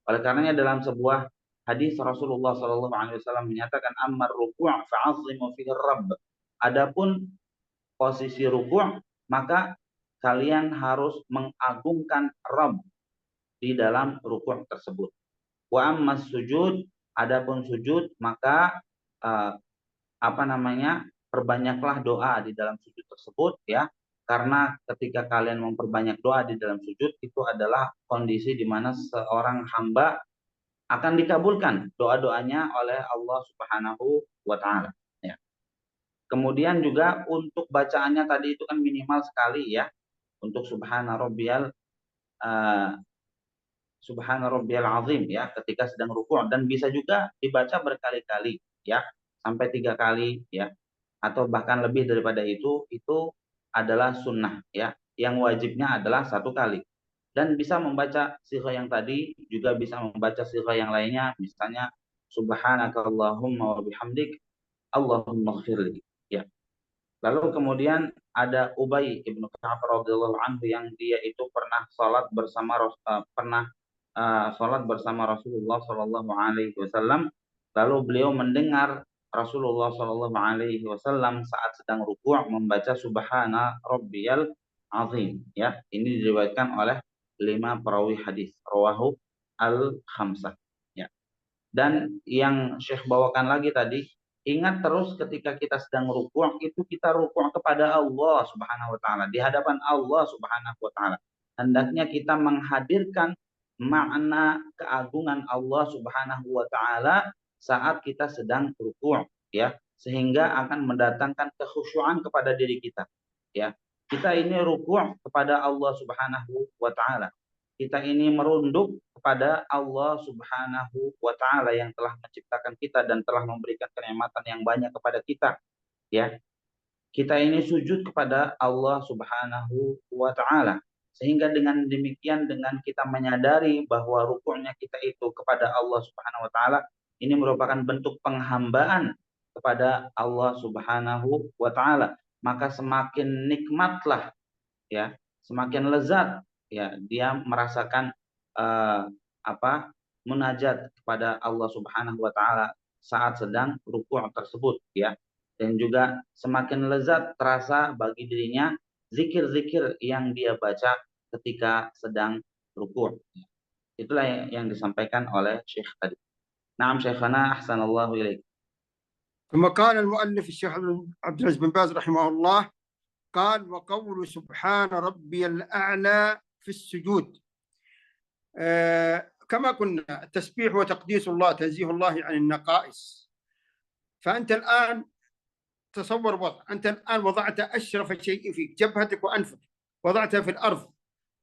Oleh karenanya dalam sebuah hadis Rasulullah sallallahu alaihi wasallam menyatakan, ammar ruku' fa'azzimu fihi rabb. Adapun posisi rukuk, maka kalian harus mengagungkan Rabb di dalam rukuk tersebut. Wa ammas sujud, adapun sujud, maka perbanyaklah doa di dalam sujud tersebut, ya, karena ketika kalian memperbanyak doa di dalam sujud itu adalah kondisi di mana seorang hamba akan dikabulkan doa-doanya oleh Allah Subhanahu wa taala, ya. Kemudian juga untuk bacaannya tadi itu kan minimal sekali, ya, untuk Subhana rabbiyal azim, ya, ketika sedang rukuk, dan bisa juga dibaca berkali-kali, ya, sampai 3 kali, ya, atau bahkan lebih daripada itu adalah sunnah, ya. Yang wajibnya adalah 1 kali. Dan bisa membaca sighah yang tadi, juga bisa membaca sighah yang lainnya, misalnya subhanakallahumma wa bihamdik Allahumma ighfirli, ya. Lalu kemudian ada Ubay ibnu Ka'ab radhiyallahu anhu, yang dia itu pernah sholat bersama Rasulullah Shallallahu Alaihi Wasallam. Lalu beliau mendengar Rasulullah Shallallahu Alaihi Wasallam saat sedang rukuk membaca Subhana Rabbiyal Azim. Ya, ini diriwayatkan oleh 5 perawi hadis, rawahu al-khamsah. Ya. Dan yang Syekh bawakan lagi tadi Ingat terus ketika kita sedang rukuk, itu kita rukuk kepada Allah Subhanahu wa taala, di hadapan Allah Subhanahu wa taala. Hendaknya kita menghadirkan makna keagungan Allah Subhanahu wa taala saat kita sedang rukuk, ya, sehingga akan mendatangkan kekhusyuan kepada diri kita, ya. Kita ini rukuk kepada Allah Subhanahu wa taala. Kita ini merunduk kepada Allah Subhanahu wa taala yang telah menciptakan kita dan telah memberikan kenikmatan yang banyak kepada kita, ya. Kita ini sujud kepada Allah Subhanahu wa taala. Sehingga dengan demikian, dengan kita menyadari bahwa rukuknya kita itu kepada Allah Subhanahu wa taala, ini merupakan bentuk penghambaan kepada Allah Subhanahu wa taala, maka semakin nikmatlah, ya, semakin lezat, ya, dia merasakan uh, apa munajat kepada Allah Subhanahu wa taala saat sedang rukuk tersebut, ya. Dan juga semakin lezat terasa bagi dirinya zikir-zikir yang dia baca ketika sedang rukuk. Itulah yang disampaikan oleh Syekh tadi. Naam Syekhana, ahsanallahu ilaik. ثم قال المؤلف الشيخ عبد العزيز بن باز رحمه الله قال: وقول سبحان ربي الأعلى في السجود. كما قلنا التسبيح وتقديس الله، تنزيه الله عن النقائص. فأنت الآن تصور وضع، أنت الآن وضعت أشرف شيء فيك، جبهتك وأنفك وضعتها في الأرض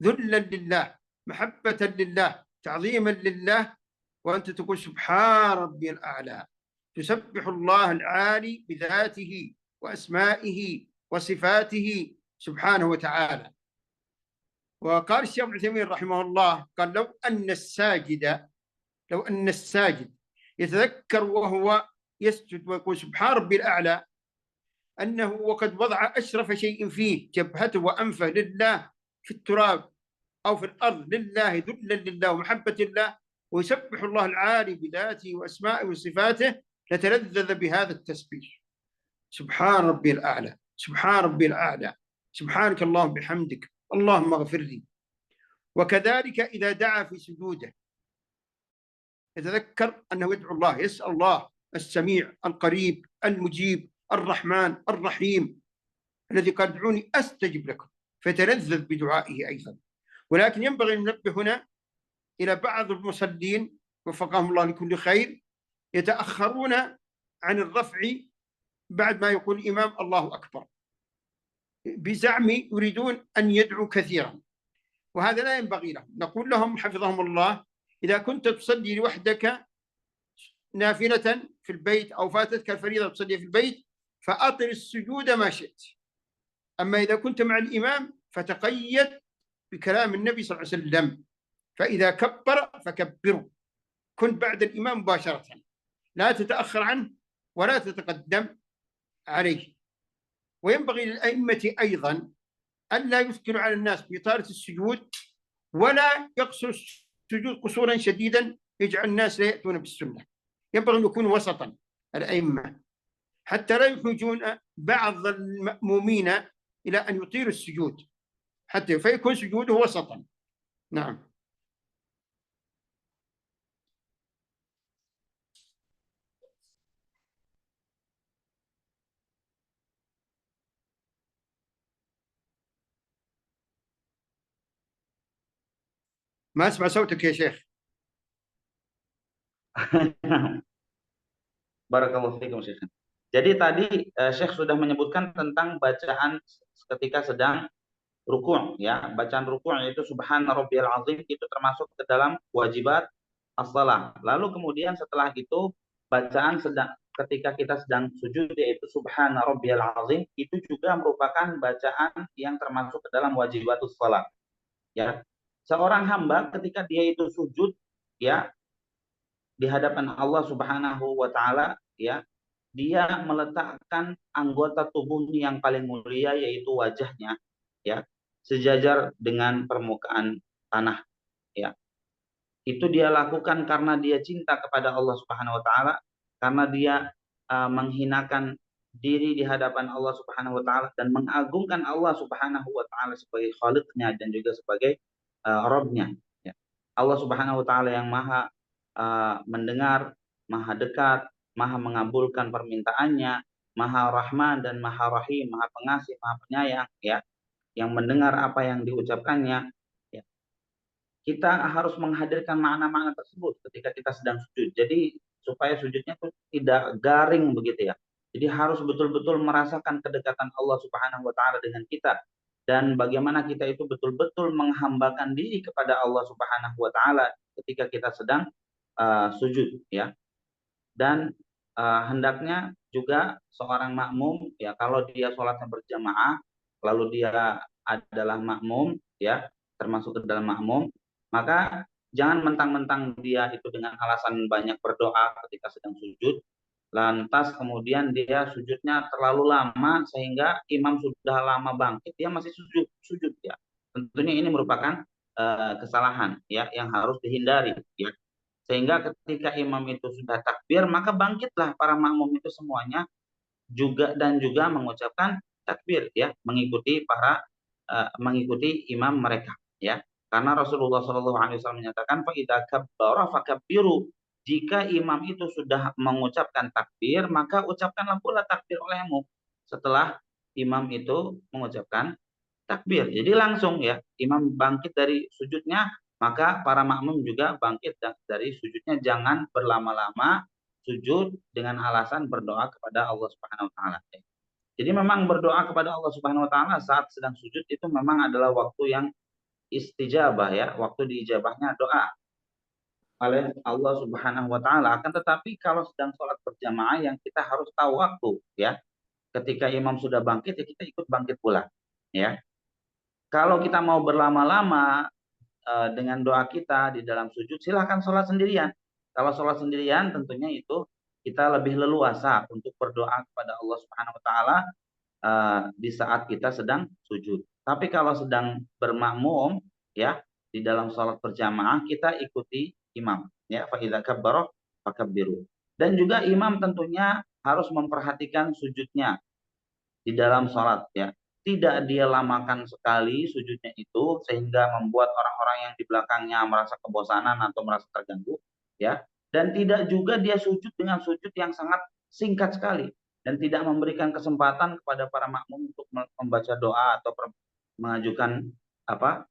ذلا لله، محبة لله، تعظيما لله، وأنت تقول سبحان ربي الأعلى، تسبح الله العالي بذاته وأسمائه وصفاته سبحانه وتعالى. وقال الشيخ ابن تيمية رحمه الله قال: لو أن الساجد يتذكر وهو يسجد ويقول سبحان ربي الأعلى أنه وقد وضع أشرف شيء فيه، جبهته وأنفه لله في التراب أو في الأرض لله، ذلا لله ومحبة الله، ويسبح الله العالي بذاته وأسمائه وصفاته، لتلذذ بهذا التسبيح. سبحان ربي الأعلى، سبحان ربي الأعلى، سبحانك اللهم بحمدك، اللهم اغفر لي. وكذلك إذا دعا في سجوده يتذكر أنه يدعو الله، يسأل الله السميع القريب المجيب الرحمن الرحيم الذي قال: ادعوني أستجب لكم، فتلذذ بدعائه أيضا. ولكن ينبغي أن ننبه هنا إلى بعض المصلين وفقهم الله لكل خير، يتأخرون عن الرفع بعد ما يقول الإمام الله أكبر، بزعم يريدون أن يدعوا كثيرا، وهذا لا ينبغي لهم. نقول لهم حفظهم الله: إذا كنت تصلي لوحدك نافلة في البيت أو فاتتك الفريضة تصلي في البيت فأطل السجود ما شئت. أما إذا كنت مع الإمام فتقيد بكلام النبي صلى الله عليه وسلم، فإذا كبر فكبروا، كن بعد الإمام مباشرة، لا تتأخر عنه ولا تتقدم عليه. وينبغي للأئمة أيضا ألا يثقلوا على الناس بإطالة السجود، ولا يقصروا السجود قصورا شديدا يجعل الناس لا يأتون بالسنة. ينبغي أن يكونوا وسطا الأئمة حتى لا يحوجون بعض المأمومين إلى أن يطيلوا السجود، حتى فيكون سجوده وسطا. نعم. ما أسمع صوتك يا شيخ. Barakallahu fiikum Syekh. Jadi tadi Syekh sudah menyebutkan tentang bacaan ketika sedang rukuk, ya. Bacaan rukuk yaitu subhana rabbiyal azim, itu termasuk ke dalam wajibat as-shalah. Lalu kemudian setelah itu bacaan sedang ketika kita sedang sujud yaitu subhana rabbiyal azim, itu juga merupakan bacaan yang termasuk ke dalam wajibatus shalah, ya. Seorang hamba ketika dia itu sujud, ya, di hadapan Allah Subhanahu wa taala, ya, dia meletakkan anggota tubuhnya yang paling mulia yaitu wajahnya, ya, sejajar dengan permukaan tanah, ya. Itu dia lakukan karena dia cinta kepada Allah Subhanahu wa taala, karena dia menghinakan diri di hadapan Allah Subhanahu wa taala dan mengagungkan Allah Subhanahu wa taala sebagai khaliqnya dan juga sebagai Rabb-nya, ya. Allah Subhanahu wa taala yang maha mendengar, maha dekat, Maha mengabulkan permintaannya, Maha Rahman dan Maha Rahim, Maha Pengasih, Maha Penyayang, ya, yang mendengar apa yang diucapkannya. Ya. Kita harus menghadirkan makna-makna tersebut ketika kita sedang sujud. Jadi supaya sujudnya itu tidak garing begitu ya. Jadi harus betul-betul merasakan kedekatan Allah Subhanahu wa taala dengan kita dan bagaimana kita itu betul-betul menghambakan diri kepada Allah Subhanahu wa taala ketika kita sedang sujud ya. Dan hendaknya juga seorang makmum ya kalau dia sholatnya berjamaah lalu dia adalah makmum ya termasuk ke dalam makmum maka jangan mentang-mentang dia itu dengan alasan banyak berdoa ketika sedang sujud lantas kemudian dia sujudnya terlalu lama sehingga imam sudah lama bangkit dia masih sujud ya tentunya ini merupakan kesalahan ya yang harus dihindari ya sehingga ketika imam itu sudah takbir, maka bangkitlah para makmum itu semuanya juga mengucapkan takbir ya, mengikuti imam mereka ya. Karena Rasulullah SAW menyatakan fa idza kabbara fakabbiru. Jika imam itu sudah mengucapkan takbir, maka ucapkanlah pula takbir olehmu. Setelah imam itu mengucapkan takbir. Jadi langsung ya, imam bangkit dari sujudnya, maka para makmum juga bangkit dari sujudnya. Jangan berlama-lama sujud dengan alasan berdoa kepada Allah Subhanahu wa taala. Jadi memang berdoa kepada Allah Subhanahu wa taala saat sedang sujud itu memang adalah waktu yang istijabah ya, waktu diijabahnya doa oleh Allah Subhanahu wa taala. Akan tetapi kalau sedang sholat berjamaah yang kita harus tahu waktu ya. Ketika imam sudah bangkit ya kita ikut bangkit pula ya. Kalau kita mau berlama-lama dengan doa kita di dalam sujud, silahkan sholat sendirian. Kalau sholat sendirian, tentunya itu kita lebih leluasa untuk berdoa kepada Allah Subhanahu Wa Taala di saat kita sedang sujud. Tapi kalau sedang bermakmum, ya di dalam sholat berjamaah kita ikuti imam. Ya, fa'idza kabbara fakabbiru. Dan juga imam tentunya harus memperhatikan sujudnya di dalam sholat ya. Tidak dia lamakan sekali sujudnya itu sehingga membuat orang-orang yang di belakangnya merasa kebosanan atau merasa terganggu ya. Dan tidak juga dia sujud dengan sujud yang sangat singkat sekali dan tidak memberikan kesempatan kepada para makmum untuk membaca doa atau mengajukan apa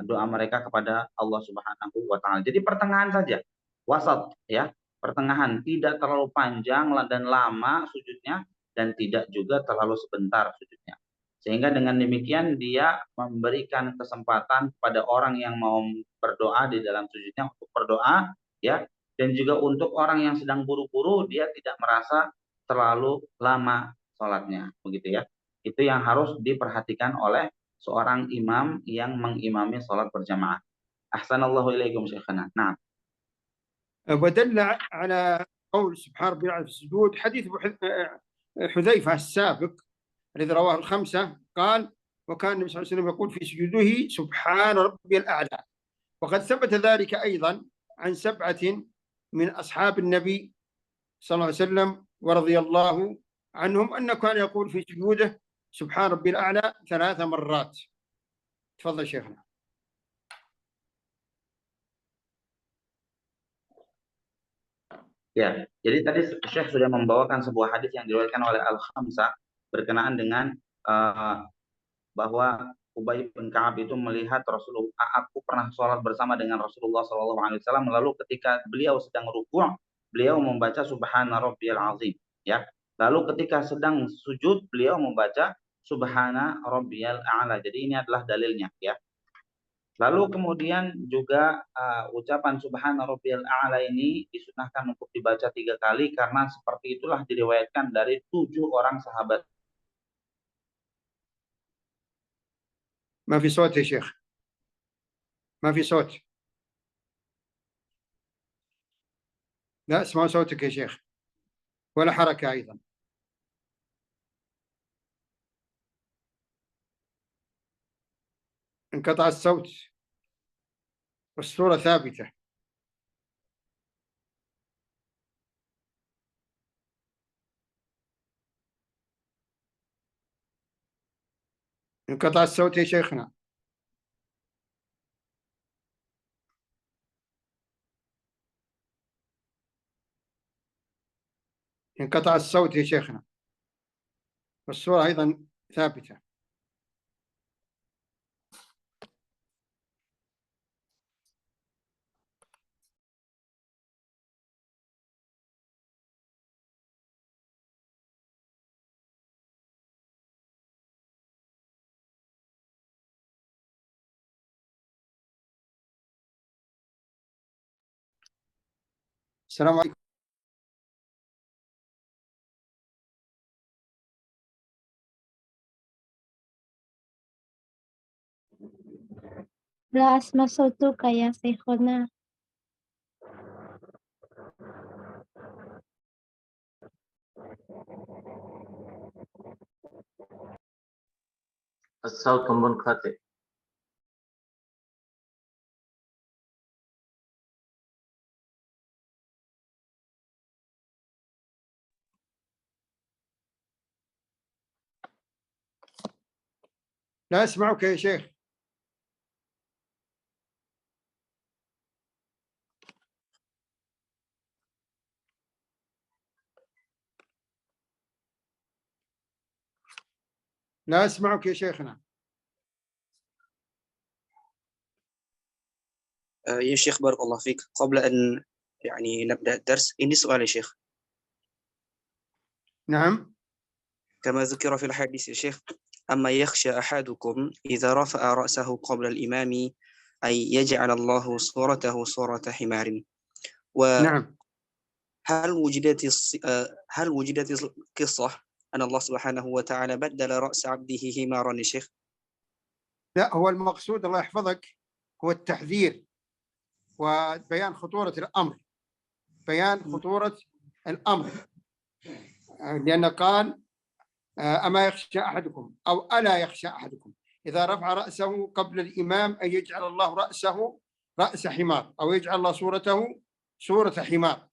doa mereka kepada Allah Subhanahu wa taala. Jadi pertengahan saja, wasat ya, pertengahan, tidak terlalu panjang dan lama sujudnya dan tidak juga terlalu sebentar sujudnya. Sehingga dengan demikian dia memberikan kesempatan kepada orang yang mau berdoa di dalam sujudnya untuk berdoa ya dan juga untuk orang yang sedang buru-buru dia tidak merasa terlalu lama sholatnya begitu ya. Itu yang harus diperhatikan oleh seorang imam yang mengimami sholat berjamaah. Ahsanallahu ilaikum syekhana. Nah. ودل على قول سبحان ربي الأعلى في السجود حديث حذيفة السابق الذي رواه الخمسة قال وكان النبي صلى الله عليه وسلم يقول في سجوده سبحان ربي الأعلى وقد ثبت ذلك أيضا عن 7 من أصحاب النبي صلى الله عليه وسلم ورضي الله عنهم أنه كان يقول في سجوده سبحان ربي الأعلى 3 مرات. تفضل شيخنا. Ya, jadi tadi Syekh sudah membawakan sebuah hadis yang diriwayatkan oleh Al-Khamsah berkenaan dengan bahwa Ubay bin Ka'ab itu melihat Rasulullah, aku pernah sholat bersama dengan Rasulullah SAW, lalu ketika beliau sedang rukuk, beliau membaca Subhana Rabbiyal Azim, ya. Lalu ketika sedang sujud, beliau membaca Subhana Rabbiyal A'la. Jadi ini adalah dalilnya, ya. Lalu kemudian juga ucapan Subhana Rabbiyal A'la ini disunahkan untuk dibaca 3 kali karena seperti itulah diriwayatkan dari 7 orang sahabat. ما في صوت يا شيخ. ما في صوت. لا اسمع صوتك يا شيخ ولا حركة أيضا. انقطع الصوت والصورة ثابتة. انقطع الصوت يا شيخنا. انقطع الصوت يا شيخنا، والصورة أيضا ثابتة. السلام عليكم. لا أسمع صوتك يا شيخنا. الصوت منقطع. لا أسمعك يا شيخ. لا أسمعك يا شيخنا. يا شيخ بارك الله فيك، قبل أن نبدأ الدرس عندي سؤال يا شيخ. نعم. كما ذكر في الحديث يا شيخ: أما يخشى أحدكم إذا رفع رأسه قبل الإمام أي يجعل الله صورته صورة حمار. نعم. هل وجدت قصة أن الله سبحانه وتعالى بدل رأس عبده حمارا يا شيخ؟ لا، هو المقصود الله يحفظك هو التحذير وبيان خطورة الأمر، بيان خطورة الأمر، لأنه قال أما يخشى أحدكم أو ألا يخشى أحدكم إذا رفع رأسه قبل الإمام أن يجعل الله رأسه رأس حمار، أو يجعل الله صورته صورة حمار.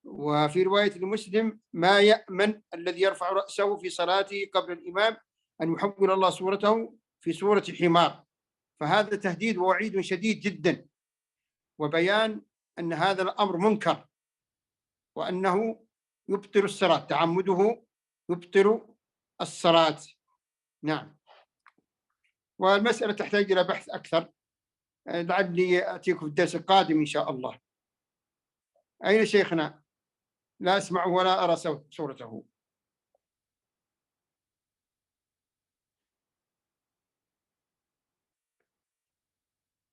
وفي رواية المسلم: ما يأمن الذي يرفع رأسه في صلاته قبل الإمام أن يحول الله صورته في صورة حمار. فهذا تهديد ووعيد شديد جدا، وبيان أن هذا الأمر منكر، وأنه يبطل الصلاة، تعمده يبطل الصلاة. نعم. والمسألة تحتاج إلى بحث أكثر، لعلي أتيكم في الدرس القادم إن شاء الله. أين شيخنا؟ لا أسمعه ولا أرى صورته.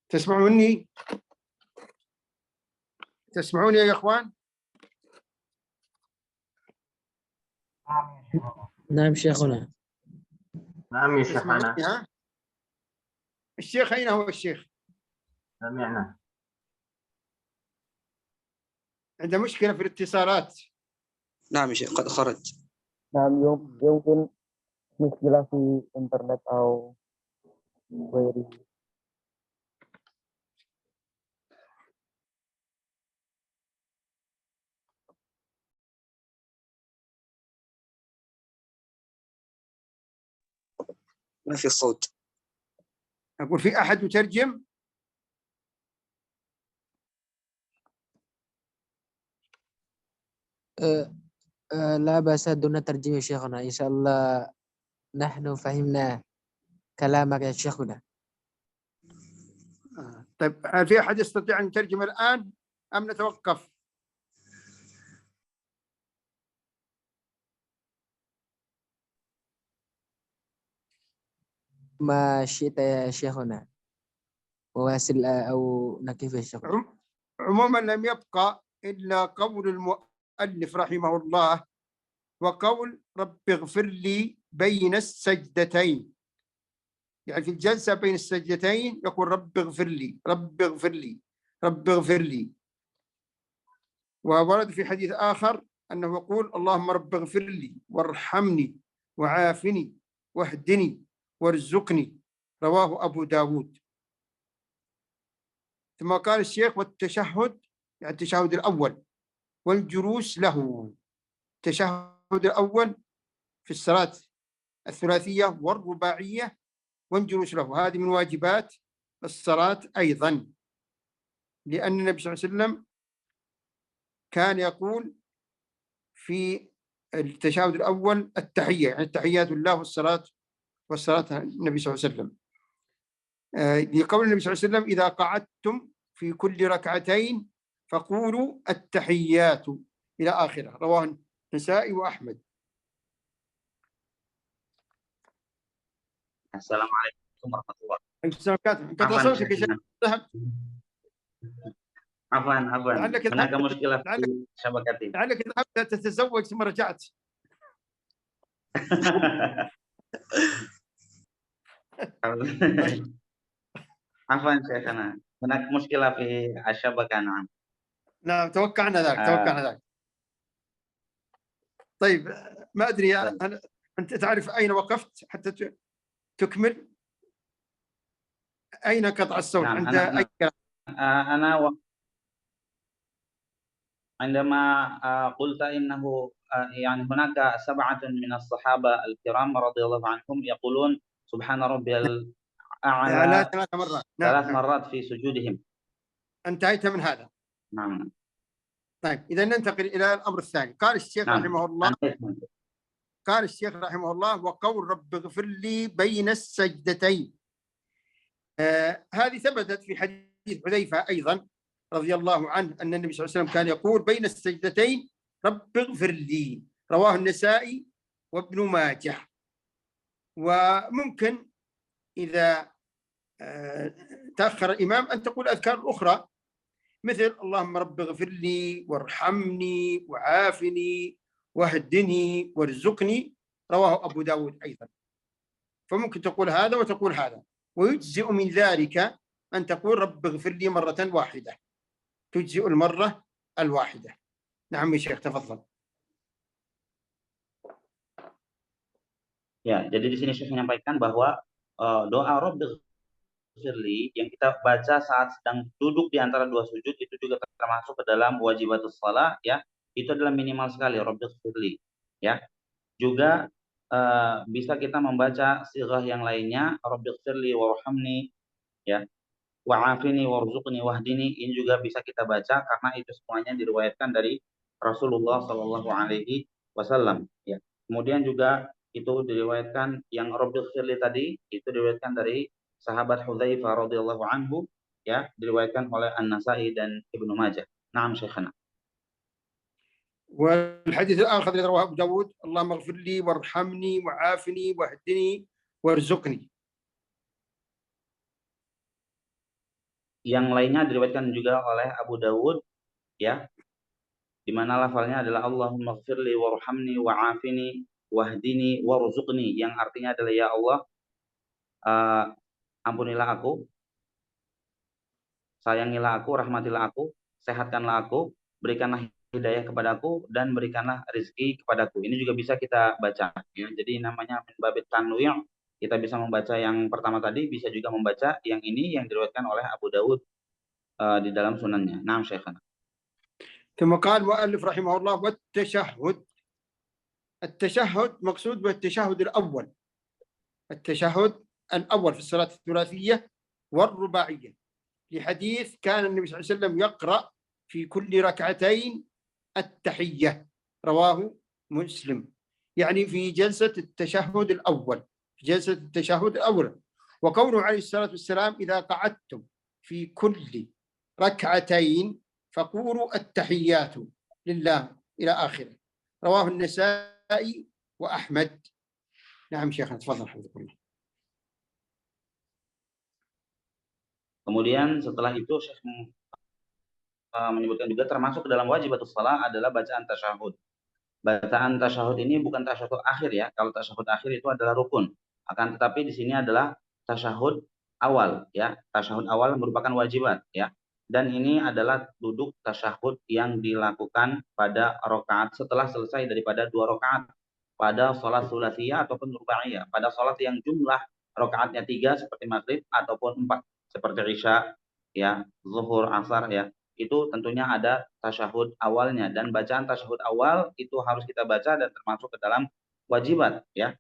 تسمعوني؟ تسمعوني يا إخوان؟ نعم شيخنا. نعم يا تسمعوني شيخنا. ها؟ الشيخ أين هو الشيخ؟ سمعنا. عنده مشكلة في الاتصالات. نعم يا شيخ قد خرج. نعم يمكن مشكلة في إنترنت أو غيره. ما في الصوت. أقول في أحد يترجم؟ لا بأس دون ترجمة شيخنا، إن شاء الله نحن فهمنا كلامك يا شيخنا. طيب، هل في أحد يستطيع أن يترجم الآن أم نتوقف؟ ما شئت يا شيخنا، وواصل أو نكيف يا شيخنا. عموما لم يبقى إلا قول المؤلف رحمه الله وقول رب اغفر لي بين السجدتين، يعني في الجلسة بين السجدتين يقول رب اغفر لي، رب اغفر لي، رب اغفر لي. وورد في حديث آخر أنه يقول اللهم رب اغفر لي وارحمني وعافني واهدني وارزقني، رواه أبو داود. ثم قال الشيخ والتشهد، يعني التشهد الأول والجلوس له. التشهد الأول في الصلاة الثلاثية والرباعية والجلوس له، هذه من واجبات الصلاة أيضا، لأن النبي صلى الله عليه وسلم كان يقول في التشهد الأول التحية، يعني التحيات لله والصلاة على النبي صلى الله عليه وسلم. لقول النبي صلى الله عليه وسلم إذا قعدتم في كل ركعتين فقولوا التحيات إلى آخره، رواه النسائي وأحمد. السلام عليكم ورحمة الله. السلام كاتب قطع عفوا صوتك يا شيخ. شيخنا. عفوا لعلك هناك ذهبت مشكلة في شبكتي. لعلك ذهبت تتزوج ثم رجعت. عفوا شيخنا، هناك مشكلة في الشبكة. نعم. نعم توقعنا ذاك. طيب ما أدري أنت تعرف أين وقفت حتى تكمل؟ أين قطع الصوت؟ نعم. عند أي كلام؟ أنا عندما قلت إنه يعني هناك 7 من الصحابة الكرام رضي الله عنهم يقولون سبحان ربي لا الأعلى 3 مرات. 3 مرات في سجودهم. انتهيت من هذا. نعم. طيب إذا ننتقل إلى الأمر الثاني. قال الشيخ نعم. رحمه الله وقول رب اغفر لي بين السجدتين. هذه ثبتت في حديث حذيفة أيضا رضي الله عنه أن النبي صلى الله عليه وسلم كان يقول بين السجدتين رب اغفر لي، رواه النسائي وابن ماجه. وممكن إذا تأخر الإمام أن تقول أذكار أخرى مثل اللهم رب اغفر لي وارحمني وعافني واهدني وارزقني، رواه أبو داود أيضا. فممكن تقول هذا وتقول هذا، ويجزئ من ذلك أن تقول رب اغفر لي مرة واحدة، تجزئ المرة الواحدة. نعم يا شيخ تفضل. Ya, jadi di sini Syekh menyampaikan bahwa doa Rabbi Firli yang kita baca saat sedang duduk di antara 2 sujud itu juga termasuk ke dalam wajibatus shalah, ya. Itu adalah minimal sekali Rabbi Firli, ya. Juga bisa kita membaca sighah yang lainnya Rabbi Firli warhamni, ya. Wa'afini warzuqni wahdini, ini juga bisa kita baca karena itu semuanya diriwayatkan dari Rasulullah Shallallahu alaihi wasallam, ya. Kemudian juga itu diriwayatkan yang Rabbi Firli tadi itu diriwayatkan dari sahabat Hudzaifah radhiyallahu anhu, ya, diriwayatkan oleh An-Nasa'i dan Ibnu Majah. Naam Syekhana. والحديث الآخر الذي رواه أبو داود اللهم اغفر لي وارحمني وعافني واهدني وارزقني. Yang lainnya diriwayatkan juga oleh Abu Dawud, ya, di mana lafalnya adalah Allahumma ighfirli warhamni wa'afini wahdini warzuqni, yang artinya adalah ya Allah, ampunilah aku, sayangilah aku, rahmatilah aku, sehatkanlah aku, berikanlah hidayah kepadaku, dan berikanlah rezeki kepadaku. Ini juga bisa kita baca, ya. Jadi namanya min babit tanwi', kita bisa membaca yang pertama tadi, bisa juga membaca yang ini yang diriwayatkan oleh Abu Dawud di dalam sunannya. Naam Syekhana. ثم قال مؤلف رحمه الله والتشهد. التشهد مقصود بالتشهد الأول، التشهد الأول في الصلاة الثلاثية والرباعية، لحديث كان النبي صلى الله عليه وسلم يقرأ في كل ركعتين التحية، رواه مسلم، يعني في جلسة التشهد الأول، في جلسة التشهد الأول. وقوله عليه الصلاة والسلام إذا قعدتم في كل ركعتين فقولوا التحيات لله إلى آخره، رواه النسائي وأحمد. نعم شيخنا تفضل حفظكم الله. Kemudian setelah itu Syekh menyebutkan juga termasuk ke dalam wajibatus shalah adalah bacaan tasyahud. Bacaan tasyahud ini bukan tasyahud akhir, ya. Kalau tasyahud akhir itu adalah rukun. Akan tetapi di sini adalah tasyahud awal, ya. Tasyahud awal merupakan wajibat, ya. Dan ini adalah duduk tasyahud yang dilakukan pada rakaat setelah selesai daripada 2 rakaat pada sholat sulasiyah ataupun rubaiyah, pada sholat yang jumlah rakaatnya 3 seperti maghrib ataupun 4 seperti isya, ya, zuhur, asar, ya. Itu tentunya ada tasyahud awalnya, dan bacaan tasyahud awal itu harus kita baca dan termasuk ke dalam wajibat, ya.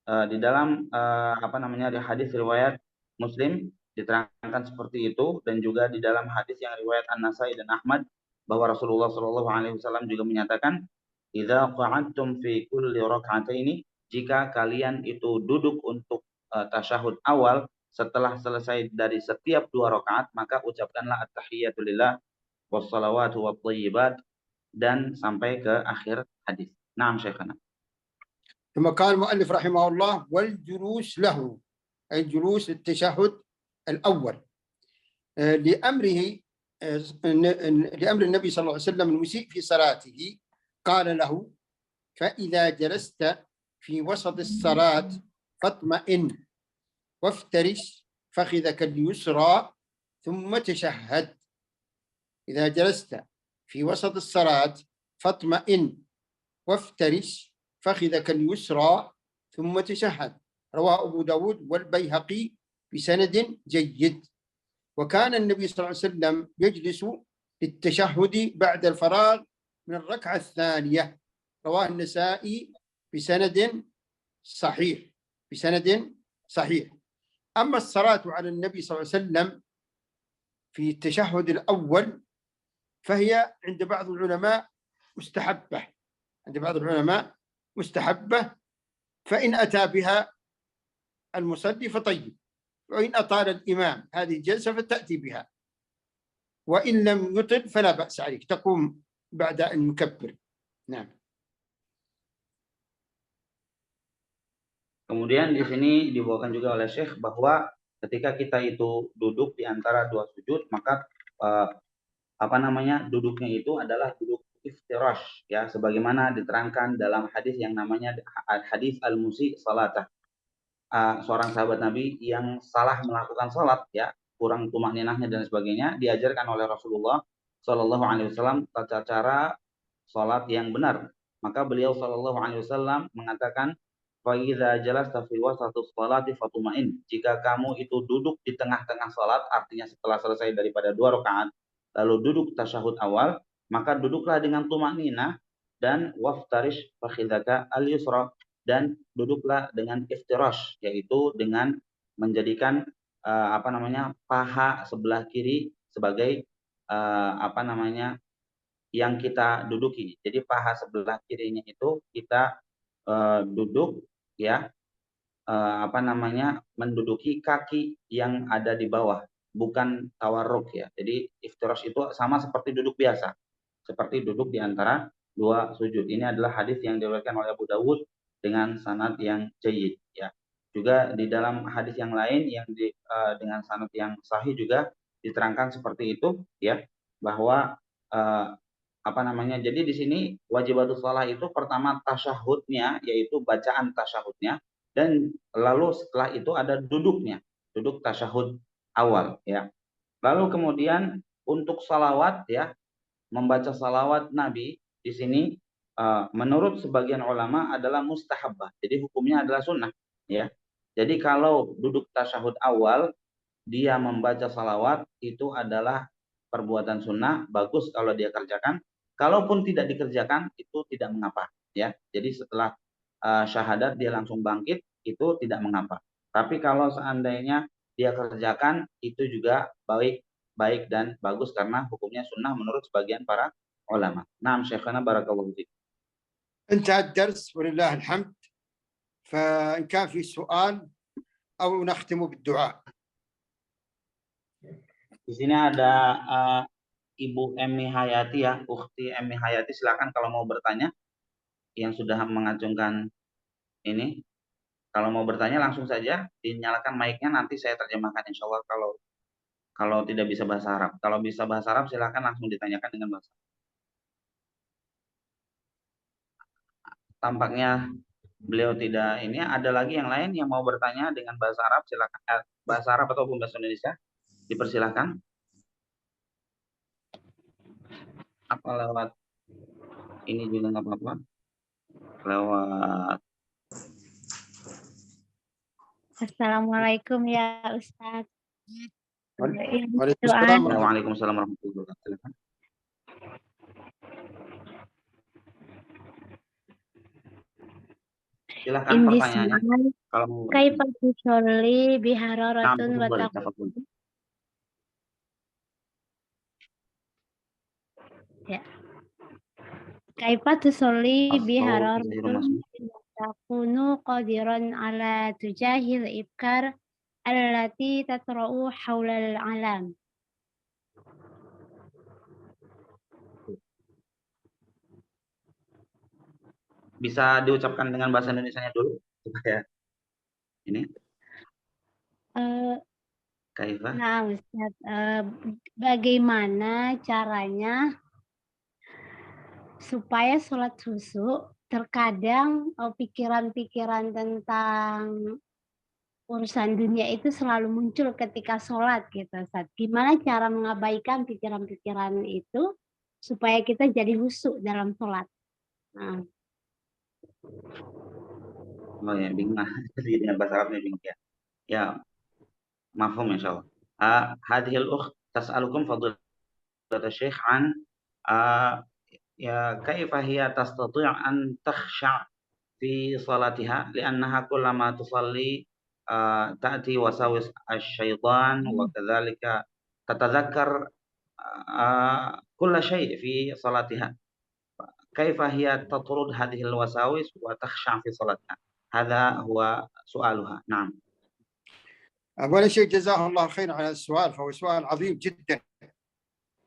Di dalam di hadis riwayat Muslim diterangkan seperti itu, dan juga di dalam hadis yang riwayat An-Nasai dan Ahmad bahwa Rasulullah Shallallahu alaihi wasallam juga menyatakan idza qa'adtum fi kulli rak'ataini, jika kalian itu duduk untuk tasyahud awal setelah selesai dari setiap 2 rakaat, maka ucapkanlah at-tahiyatu lillah wassalawatu wathayyibat dan sampai ke akhir hadis. Naam Syekhana. ثم قال المؤلف رحمه الله والجلوس له أي جلوس التشهد الأول لأمر النبي صلى الله عليه وسلم المسيء في صلاته قال له فإذا جلست في وسط الصلاة فاطمئن وافترش فخذك اليسرى ثم تشهد. إذا جلست في وسط الصلاة فاطمئن وافترش فخذك اليسرى ثم تشهد. رواه أبو داود والبيهقي بسند جيد. وكان النبي صلى الله عليه وسلم يجلس للتشهد بعد الفراغ من الركعة الثانية. رواه النسائي بسند صحيح. أما الصلاة على النبي صلى الله عليه وسلم في التشهد الأول فهي عند بعض العلماء مستحبة، فإن أتى بها المصلي فطيب، وإن أطال الإمام هذه الجلسة فتأتي بها، وإن لم يطل فلا بأس عليك، تقوم بعد أن يكبر. نعم. Kemudian di sini dibawakan juga oleh Syekh bahwa ketika kita itu duduk di antara 2 sujud, maka duduknya itu adalah duduk iftirash, ya, sebagaimana diterangkan dalam hadis yang namanya hadis al-musi salatah. Seorang sahabat Nabi yang salah melakukan salat, ya, kurang tumakninahnya dan sebagainya, diajarkan oleh Rasulullah Shallallahu Alaihi Wasallam tata cara salat yang benar. Maka beliau Shallallahu Alaihi Wasallam mengatakan, "Fa'idza jalasta fi wasatus sholati fatumain." Jika kamu itu duduk di tengah-tengah salat, artinya setelah selesai daripada 2 rakaat, lalu duduk tasyahud awal, maka duduklah dengan tumakninah dan waftarish fakhidaka al-yusra, dan duduklah dengan iftirash, yaitu dengan menjadikan paha sebelah kiri sebagai yang kita duduki. Jadi paha sebelah kirinya itu kita duduk, ya, menduduki kaki yang ada di bawah, bukan tawarruk, ya. Jadi iftirash itu sama seperti duduk biasa, seperti duduk di antara 2 sujud. Ini adalah hadis yang diriwayatkan oleh Abu Dawud dengan sanad yang jayyid, ya. Juga di dalam hadis yang lain yang dengan sanad yang sahih juga diterangkan seperti itu, ya, bahwa jadi di sini wajibatus shalah itu pertama tasyahudnya, yaitu bacaan tasyahudnya, dan lalu setelah itu ada duduknya, duduk tasyahud awal, ya. Lalu kemudian untuk salawat, ya, membaca salawat Nabi di sini menurut sebagian ulama adalah mustahabbah. Jadi hukumnya adalah sunnah, ya. Jadi kalau duduk tasyahud awal dia membaca salawat itu adalah perbuatan sunnah, bagus kalau dia kerjakan. Kalaupun tidak dikerjakan itu tidak mengapa, ya. Jadi setelah syahadat dia langsung bangkit itu tidak mengapa. Tapi kalau seandainya dia kerjakan itu juga baik dan bagus karena hukumnya sunnah menurut sebagian para ulama. Naam Syekhana barakallahu fiik. انتهى الدرس ولله الحمد. فإن كان في سؤال أو نختم بالدعاء. Di sini ada Ibu Emi Hayati, ya, Ukhti Emi Hayati, silakan kalau mau bertanya yang sudah mengacungkan ini. Kalau mau bertanya langsung saja dinyalakan mic-nya, nanti saya terjemahkan insya Allah kalau tidak bisa bahasa Arab. Kalau bisa bahasa Arab silakan langsung ditanyakan dengan bahasa Arab. Tampaknya beliau tidak ini. Ada lagi yang lain yang mau bertanya dengan bahasa Arab, silakan. Bahasa Arab ataupun bahasa Indonesia dipersilahkan. Apa lewat ini juga nggak apa-apa, lewat. Assalamualaikum ya Ustaz. Waalaikumsalam. Waalaikumsalam warahmatullahi wabarakatuh. Silakan pertanyaannya. Kalau Kaifa tusolli bihararatun wa taqwa. Ya. Kaifa tusolli الصوت غير bihararatun مسموع. takunu qadiran ala tujahil ibkar allati tatra'u haulal alam. Bisa diucapkan dengan bahasa Indonesianya dulu supaya ini Eh, kaifa. Nah, Ustaz, bagaimana caranya supaya sholat khusyuk? Terkadang pikiran-pikiran tentang urusan dunia itu selalu muncul ketika sholat gitu, Ustaz. Gimana cara mengabaikan pikiran-pikiran itu supaya kita jadi khusyuk dalam sholat? Nah, Oh ya, bingung. Jadi dengan bahasa Arabnya bingung ya. Ya, mafhum insyaallah. Hadhil ukht tas'alukum fadilat الشيخ عن ya kaifa hiya tastati' an takhsha' fi salatiha li'annaha kullama tusalli ta'ti wasawis asy-syaitan wa kadzalika tatadzakkar kulla syai' fi salatiha. Kaifa hiya tatrud hadhihi al-wasawis wa takhsha' fi salatiha. Hadha huwa su'aluha. Na'am. أولا شيء جزاه الله خير على السؤال، فهو سؤال عظيم جدا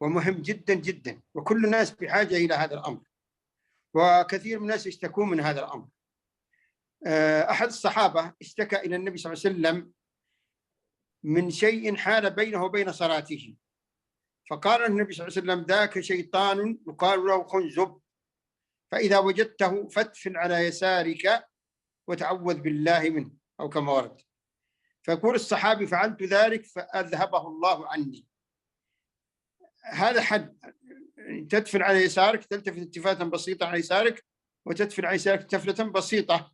ومهم جدا جدا، وكل الناس بحاجة إلى هذا الأمر، وكثير من الناس يشتكون من هذا الأمر. أحد الصحابة اشتكى إلى النبي صلى الله عليه وسلم من شيء حال بينه وبين صلاته، فقال النبي صلى الله عليه وسلم: ذاك شيطان يقال له خنزب، فإذا وجدته فادفن على يسارك وتعوذ بالله منه، أو كما ورد. فيقول الصحابي: فعلت ذلك فأذهبه الله عني. هذا حد، تدفن على يسارك، تلتفت التفاتا بسيطة على يسارك، وتدفن على يسارك تفلة بسيطة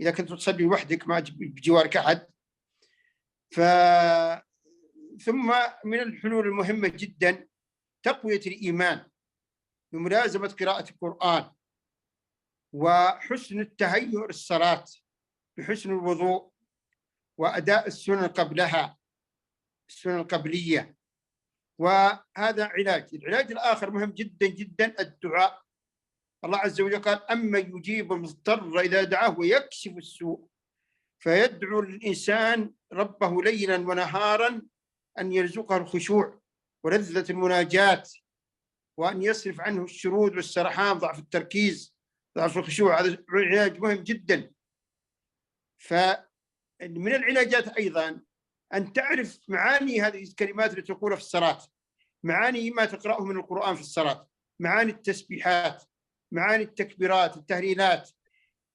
إذا كنت تصلي وحدك ما بجوارك أحد. ثم من الحلول المهمة جدا تقوية الإيمان بملازمة قراءة القرآن وحسن التهيؤ للصلاة بحسن الوضوء وأداء السنن قبلها، السنن القبلية، وهذا علاج. العلاج الآخر مهم جدا جدا، الدعاء. الله عز وجل قال: أما يجيب المضطر إذا دعاه ويكشف السوء، فيدعو الإنسان ربه ليلا ونهارا أن يرزقه الخشوع ولذة المناجاة، وأن يصرف عنه الشرود والسرحان، ضعف التركيز، ضعف الخشوع. هذا علاج مهم جدا. فمن العلاجات أيضا أن تعرف معاني هذه الكلمات التي تقولها في الصلاة، معاني ما تقرأه من القرآن في الصلاة، معاني التسبيحات، معاني التكبيرات، التهليلات،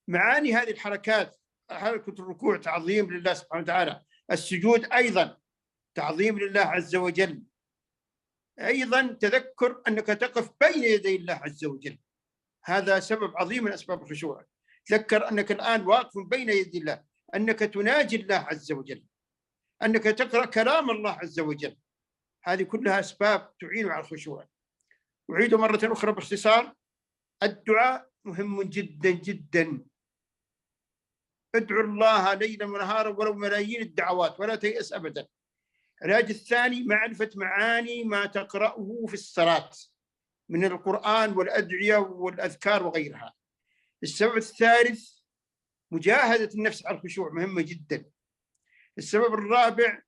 معاني هذه الحركات. حركة الركوع تعظيم لله سبحانه وتعالى، السجود أيضا تعظيم لله عز وجل، أيضا تذكر أنك تقف بين يدي الله عز وجل، هذا سبب عظيم من أسباب الخشوع. تذكر أنك الآن واقف بين يدي الله، أنك تناجي الله عز وجل، أنك تقرأ كلام الله عز وجل. هذه كلها أسباب تعين على الخشوع. أعيد مرة أخرى باختصار: الدعاء مهم جدا جدا. ادعوا الله ليلا ونهارا ولو ملايين الدعوات، ولا تيأس أبدا. العلاج الثاني معرفة معاني ما تقرأه في الصلاة من القرآن والأدعية والأذكار وغيرها. السبب الثالث مجاهدة النفس على الخشوع، مهمة جدا. السبب الرابع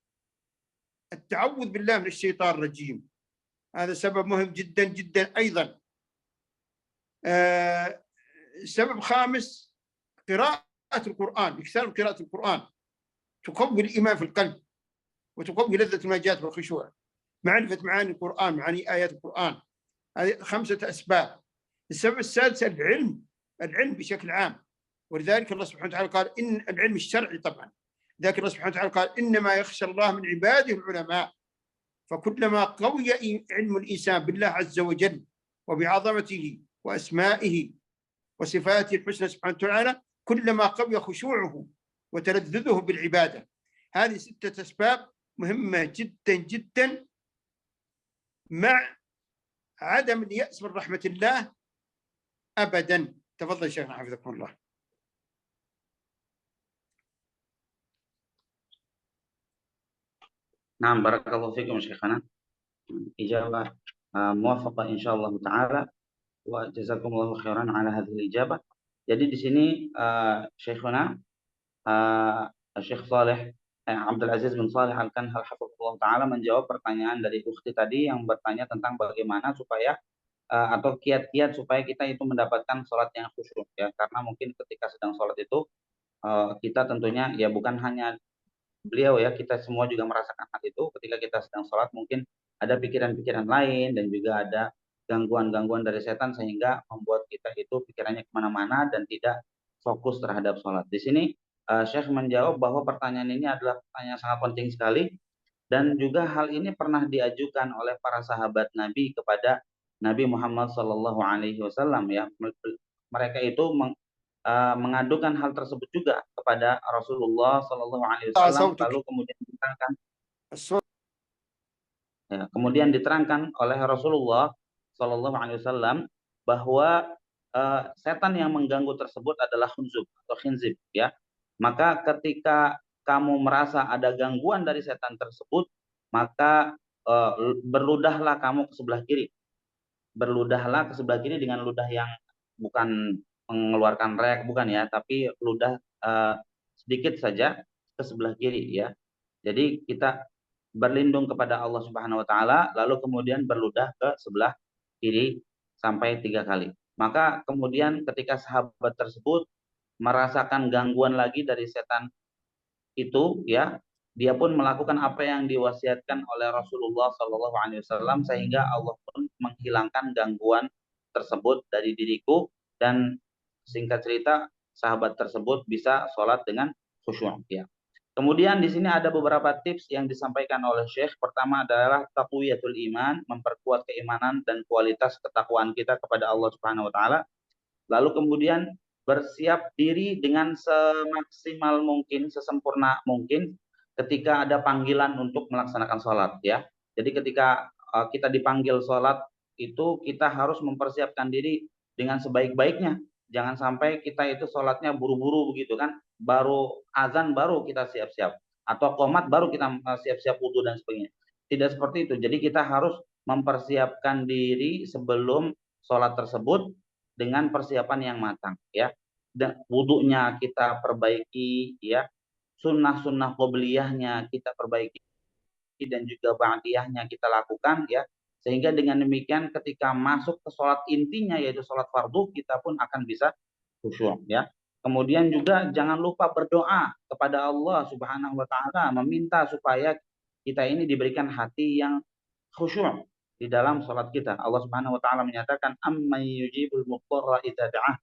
التعوذ بالله من الشيطان الرجيم، هذا سبب مهم جدا جدا أيضا. السبب الخامس قراءة القرآن، إكثار من قراءة القرآن تقوي الإيمان في القلب وتقوي لذة المناجاة والخشوع. معرفة معاني القرآن، معاني آيات القرآن، هذه 5 أسباب. السبب السادس العلم بشكل عام، ولذلك الله سبحانه وتعالى قال إن العلم الشرعي طبعا، لذلك الله سبحانه وتعالى قال: إنما يخشى الله من عباده العلماء. فكلما قوي علم الإنسان بالله عز وجل وبعظمته وأسمائه وصفاته الحسنى سبحانه وتعالى، كلما قوي خشوعه وتلذذه بالعبادة. هذه 6 أسباب مهمة جدا جدا، مع عدم اليأس من رحمة الله أبدا. تفضل شيخنا حفظكم الله. نعم بارك الله فيكم شيخنا. إجابة موافقة إن شاء الله تعالى. Wa jazakumullahu khairan ala hadhil ijabah. Jadi di sini Syekhuna Syekh Saleh Abdul Aziz bin Saleh Al-Kanhal hafizahullah taala menjawab pertanyaan dari ukhti tadi yang bertanya tentang bagaimana supaya atau kiat-kiat supaya kita itu mendapatkan sholat yang khusyuk ya, karena mungkin ketika sedang sholat itu kita tentunya ya bukan hanya beliau ya, kita semua juga merasakan hal itu ketika kita sedang sholat, mungkin ada pikiran-pikiran lain dan juga ada gangguan-gangguan dari setan sehingga membuat kita itu pikirannya kemana-mana dan tidak fokus terhadap sholat. Di sini Syekh menjawab bahwa pertanyaan ini adalah pertanyaan yang sangat penting sekali, dan juga hal ini pernah diajukan oleh para sahabat Nabi kepada Nabi Muhammad Sallallahu Alaihi Wasallam ya. Mereka itu mengadukan hal tersebut juga kepada Rasulullah Sallallahu Alaihi Wasallam, lalu kemudian diterangkan oleh Rasulullah Sallallahu Alaihi Wasallam bahwa setan yang mengganggu tersebut adalah khunzub atau khinzib ya. Maka ketika kamu merasa ada gangguan dari setan tersebut, maka berludahlah kamu ke sebelah kiri. Berludahlah ke sebelah kiri dengan ludah yang bukan mengeluarkan reak, bukan ya, tapi ludah sedikit saja ke sebelah kiri ya. Jadi kita berlindung kepada Allah Subhanahu wa taala, lalu kemudian berludah ke sebelah kiri sampai 3 kali. Maka kemudian ketika sahabat tersebut merasakan gangguan lagi dari setan itu ya, dia pun melakukan apa yang diwasiatkan oleh Rasulullah Shallallahu Alaihi Wasallam, sehingga Allah pun menghilangkan gangguan tersebut dari diriku, dan singkat cerita sahabat tersebut bisa sholat dengan khusyuk ya. Kemudian di sini ada beberapa tips yang disampaikan oleh Syekh. Pertama adalah taqwiyatul iman, memperkuat keimanan dan kualitas ketakwaan kita kepada Allah Subhanahu wa taala. Lalu kemudian bersiap diri dengan semaksimal mungkin, sesempurna mungkin ketika ada panggilan untuk melaksanakan sholat ya. Jadi ketika kita dipanggil sholat itu kita harus mempersiapkan diri dengan sebaik-baiknya. Jangan sampai kita itu sholatnya buru-buru begitu kan, baru azan baru kita siap-siap, atau qomat baru kita siap-siap wudhu dan sebagainya. Tidak seperti itu. Jadi kita harus mempersiapkan diri sebelum sholat tersebut dengan persiapan yang matang ya. Dan wudhunya kita perbaiki ya, sunnah-sunnah qobliyahnya kita perbaiki, dan juga ba'diyahnya kita lakukan ya, sehingga dengan demikian ketika masuk ke sholat intinya yaitu sholat fardu, kita pun akan bisa khusyuk ya. Kemudian juga jangan lupa berdoa kepada Allah Subhanahu wa taala, meminta supaya kita ini diberikan hati yang khusyuk di dalam sholat kita. Allah Subhanahu wa taala menyatakan amman yujibul muqtarra idza da'ah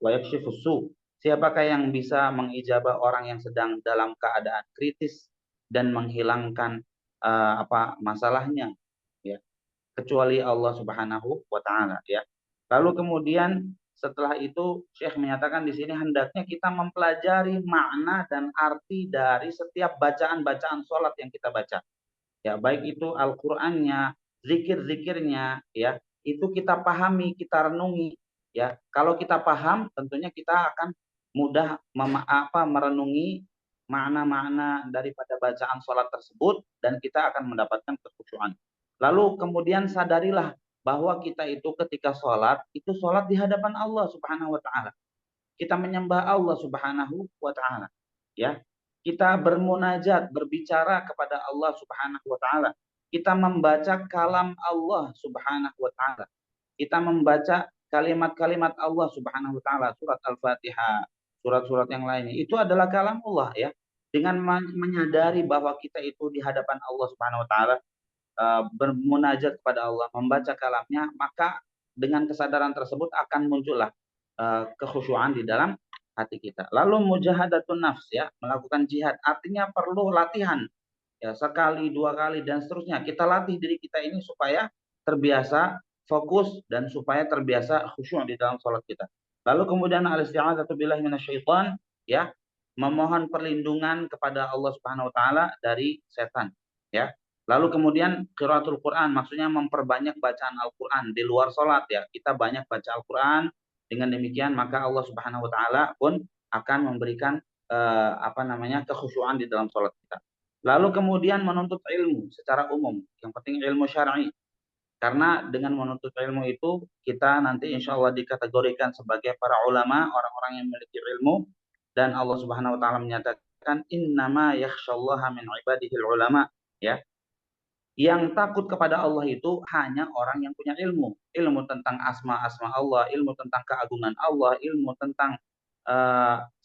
wa yakshifus su. Siapakah yang bisa mengijabah orang yang sedang dalam keadaan kritis dan menghilangkan masalahnya ya, kecuali Allah Subhanahu wa taala ya. Lalu kemudian setelah itu Syekh menyatakan di sini hendaknya kita mempelajari makna dan arti dari setiap bacaan-bacaan sholat yang kita baca. Ya, baik itu Al-Qur'annya, zikir-zikirnya ya, itu kita pahami, kita renungi ya. Kalau kita paham, tentunya kita akan mudah merenungi makna-makna daripada bacaan sholat tersebut, dan kita akan mendapatkan kekhusyuan. Lalu kemudian sadarilah bahwa kita itu ketika sholat, itu sholat di hadapan Allah Subhanahu wa taala. Kita menyembah Allah Subhanahu wa taala ya. Kita bermunajat, berbicara kepada Allah Subhanahu wa taala. Kita membaca kalam Allah Subhanahu wa taala. Kita membaca kalimat-kalimat Allah Subhanahu wa taala, surat Al-Fatihah, surat-surat yang lainnya. Itu adalah kalam Allah ya. Dengan menyadari bahwa kita itu di hadapan Allah Subhanahu wa taala, bermunajat kepada Allah, membaca kalamnya, maka dengan kesadaran tersebut akan muncullah kekhusyuan di dalam hati kita. Lalu mujahadatun nafs ya, melakukan jihad, artinya perlu latihan ya, sekali, 2 kali dan seterusnya. Kita latih diri kita ini supaya terbiasa fokus dan supaya terbiasa khusyuk di dalam sholat kita. Lalu kemudian al-isti'adzatu billahi minasyaitan ya, memohon perlindungan kepada Allah Subhanahu wa taala dari setan ya. Lalu kemudian qiraatul Quran, maksudnya memperbanyak bacaan Al-Quran di luar sholat ya. Kita banyak baca Al-Quran, dengan demikian maka Allah Subhanahu wa taala pun akan memberikan kekhusyuan di dalam sholat kita. Lalu kemudian menuntut ilmu secara umum, yang penting ilmu syar'i. Karena dengan menuntut ilmu itu kita nanti insya Allah dikategorikan sebagai para ulama, orang-orang yang memiliki ilmu, dan Allah Subhanahu wa taala menyatakan innama yakhsyallaha min ibadihil ulama, ya. Yang takut kepada Allah itu hanya orang yang punya ilmu, ilmu tentang asma-asma Allah, ilmu tentang keagungan Allah, ilmu tentang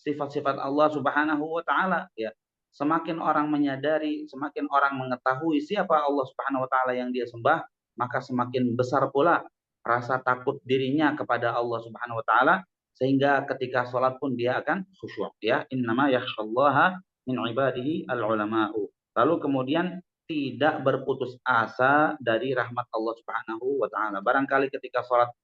sifat-sifat Allah Subhanahu wa taala, ya. Semakin orang menyadari, semakin orang mengetahui siapa Allah Subhanahu wa taala yang dia sembah, maka semakin besar pula rasa takut dirinya kepada Allah Subhanahu wa taala, sehingga ketika sholat pun dia akan khusyuk, ya. Innama yakhsyallaha min ibadihi al-ulama'u. Lalu kemudian tidak berputus asa dari rahmat Allah Subhanahu wa taala. Barangkali ketika sholat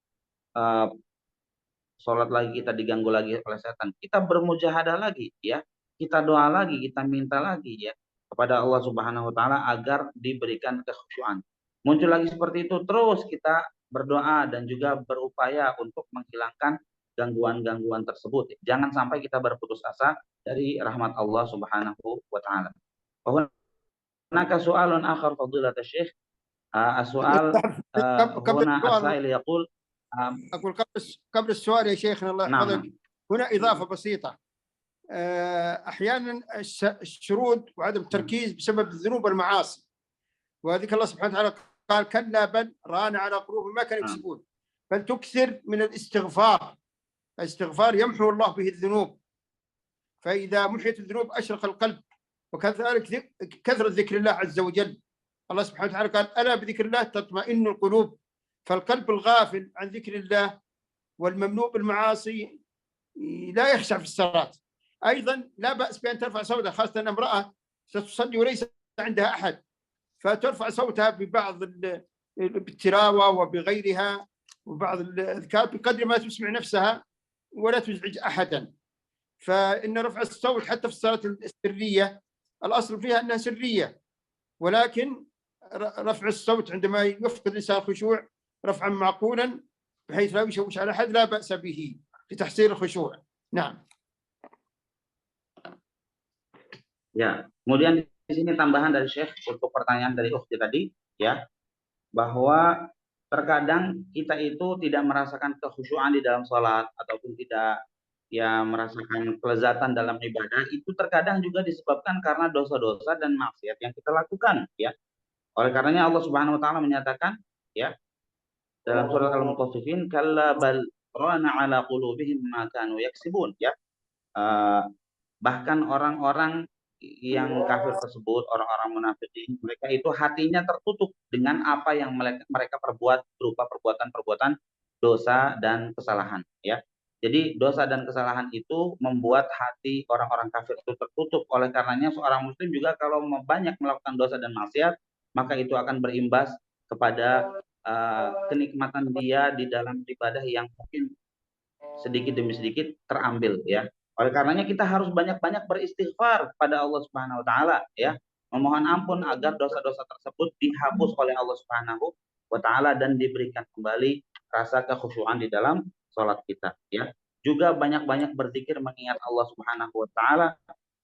lagi kita diganggu lagi oleh setan, kita bermujahadah lagi, ya. Kita doa lagi, kita minta lagi, ya, kepada Allah Subhanahu wa taala agar diberikan kekhusyuan. Muncul lagi seperti itu, terus kita berdoa dan juga berupaya untuk menghilangkan gangguan-gangguan tersebut. Jangan sampai kita berputus asa dari rahmat Allah Subhanahu wa taala. هناك سؤال آخر فضيلة الشيخ. السؤال قبل هنا السؤال السائل يقول أقول قبل السؤال يا شيخنا الله نعم. يحفظك، هنا إضافة بسيطة. أحيانا الشرود وعدم التركيز بسبب الذنوب والمعاصي، وذكر الله سبحانه وتعالى قال كلا بل ران على قلوبهم ما كانوا يكسبون، فلتكثر من الاستغفار. الاستغفار يمحو الله به الذنوب، فإذا محيت الذنوب أشرق القلب، وكذلك كثرة ذكر الله عز وجل. الله سبحانه وتعالى قال ألا بذكر الله تطمئن القلوب، فالقلب الغافل عن ذكر الله والمملوء بالمعاصي لا يخشع في الصلاة. أيضا لا بأس بأن ترفع صوتها، خاصة أن امرأة ستصلي وليس عندها أحد، فترفع صوتها ببعض بالتلاوة وبغيرها وبعض الأذكار بقدر ما تسمع نفسها ولا تزعج أحدا. فإن رفع الصوت حتى في الصلاة السرية الأصل فيها أنها سرية، ولكن رفع الصوت عندما يفقد الإنسان الخشوع رفعا معقولا بحيث لا يشوش على أحد لا بأس به لتحصيل الخشوع. نعم. Ya, kemudian di sini tambahan dari Syekh untuk pertanyaan dari ukhti tadi, ya, bahwa terkadang kita itu tidak merasakan kekhusyuan di dalam sholat ataupun tidak ya merasakan kelezatan dalam ibadah, itu terkadang juga disebabkan karena dosa-dosa dan maksiat yang kita lakukan, ya. Oleh karenanya Allah Subhanahu wa taala menyatakan, ya, dalam surat Al-Mutaffifin, kalla bal rana ala qulubihim ma kanu yaksibun, ya. Bahkan orang-orang yang kafir tersebut, orang-orang munafikin, mereka itu hatinya tertutup dengan apa yang mereka perbuat berupa perbuatan-perbuatan dosa dan kesalahan, ya. Jadi dosa dan kesalahan itu membuat hati orang-orang kafir itu tertutup. Oleh karenanya seorang muslim juga kalau banyak melakukan dosa dan maksiat, maka itu akan berimbas kepada kenikmatan dia di dalam ibadah yang mungkin sedikit demi sedikit terambil, ya. Oleh karenanya kita harus banyak-banyak beristighfar kepada Allah Subhanahu wa taala, ya. Memohon ampun agar dosa-dosa tersebut dihapus oleh Allah Subhanahu wa taala dan diberikan kembali rasa kekhusyuan di dalam salat kita, ya. Juga banyak-banyak berzikir mengingat Allah Subhanahu wa taala.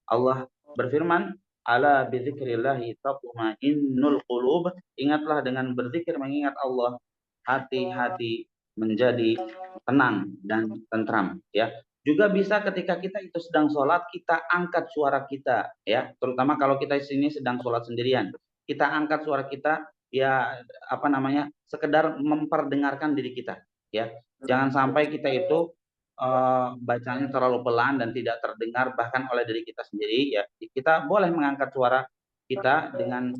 Allah berfirman, ala bidzikrillahi tatma'innul qulub. Ingatlah dengan berzikir mengingat Allah, hati-hati menjadi tenang dan tentram, ya. Juga bisa ketika kita itu sedang sholat, kita angkat suara kita, ya. Terutama kalau kita di sini sedang sholat sendirian, kita angkat suara kita, ya, apa namanya, sekedar memperdengarkan diri kita, ya. Jangan sampai kita itu bacanya terlalu pelan dan tidak terdengar bahkan oleh diri kita sendiri, ya. Kita boleh mengangkat suara kita dengan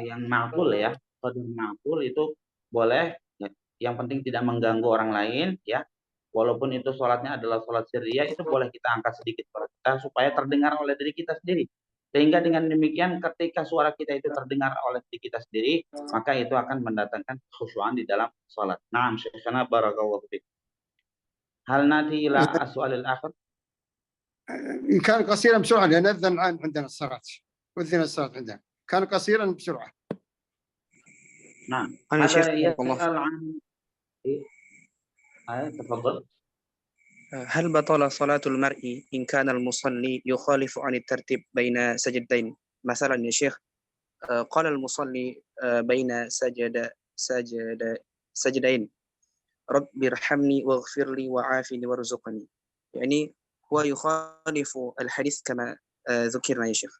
yang ma'qul, ya. Qadar ma'qul itu boleh, ya. Yang penting tidak mengganggu orang lain, ya. Walaupun itu sholatnya adalah sholat sirriyah, itu boleh kita angkat sedikit suara kita supaya terdengar oleh diri kita sendiri. Sehingga dengan demikian ketika suara kita itu terdengar oleh diri kita sendiri, maka itu akan mendatangkan khusyuan di dalam sholat. Naam, Syekhana barakallahu fiik. Hal nati ila as-su'al al-akhir. إن كان قصيرا بسرعة لأن أذن الآن عندنا الصلاة، أذن الصلاة عندنا، كان قصيرا بسرعة. نعم. أنا شيخ هذا الله. يسأل عن تفضل. هل بطل صلاة المرء إن كان المصلي يخالف عن الترتيب بين سجدين؟ مثلا يا شيخ قال المصلي بين سجدين رب ارحمني واغفر لي وعافني وارزقني. يعني هو يخالف الحديث كما ذكرنا يا شيخ.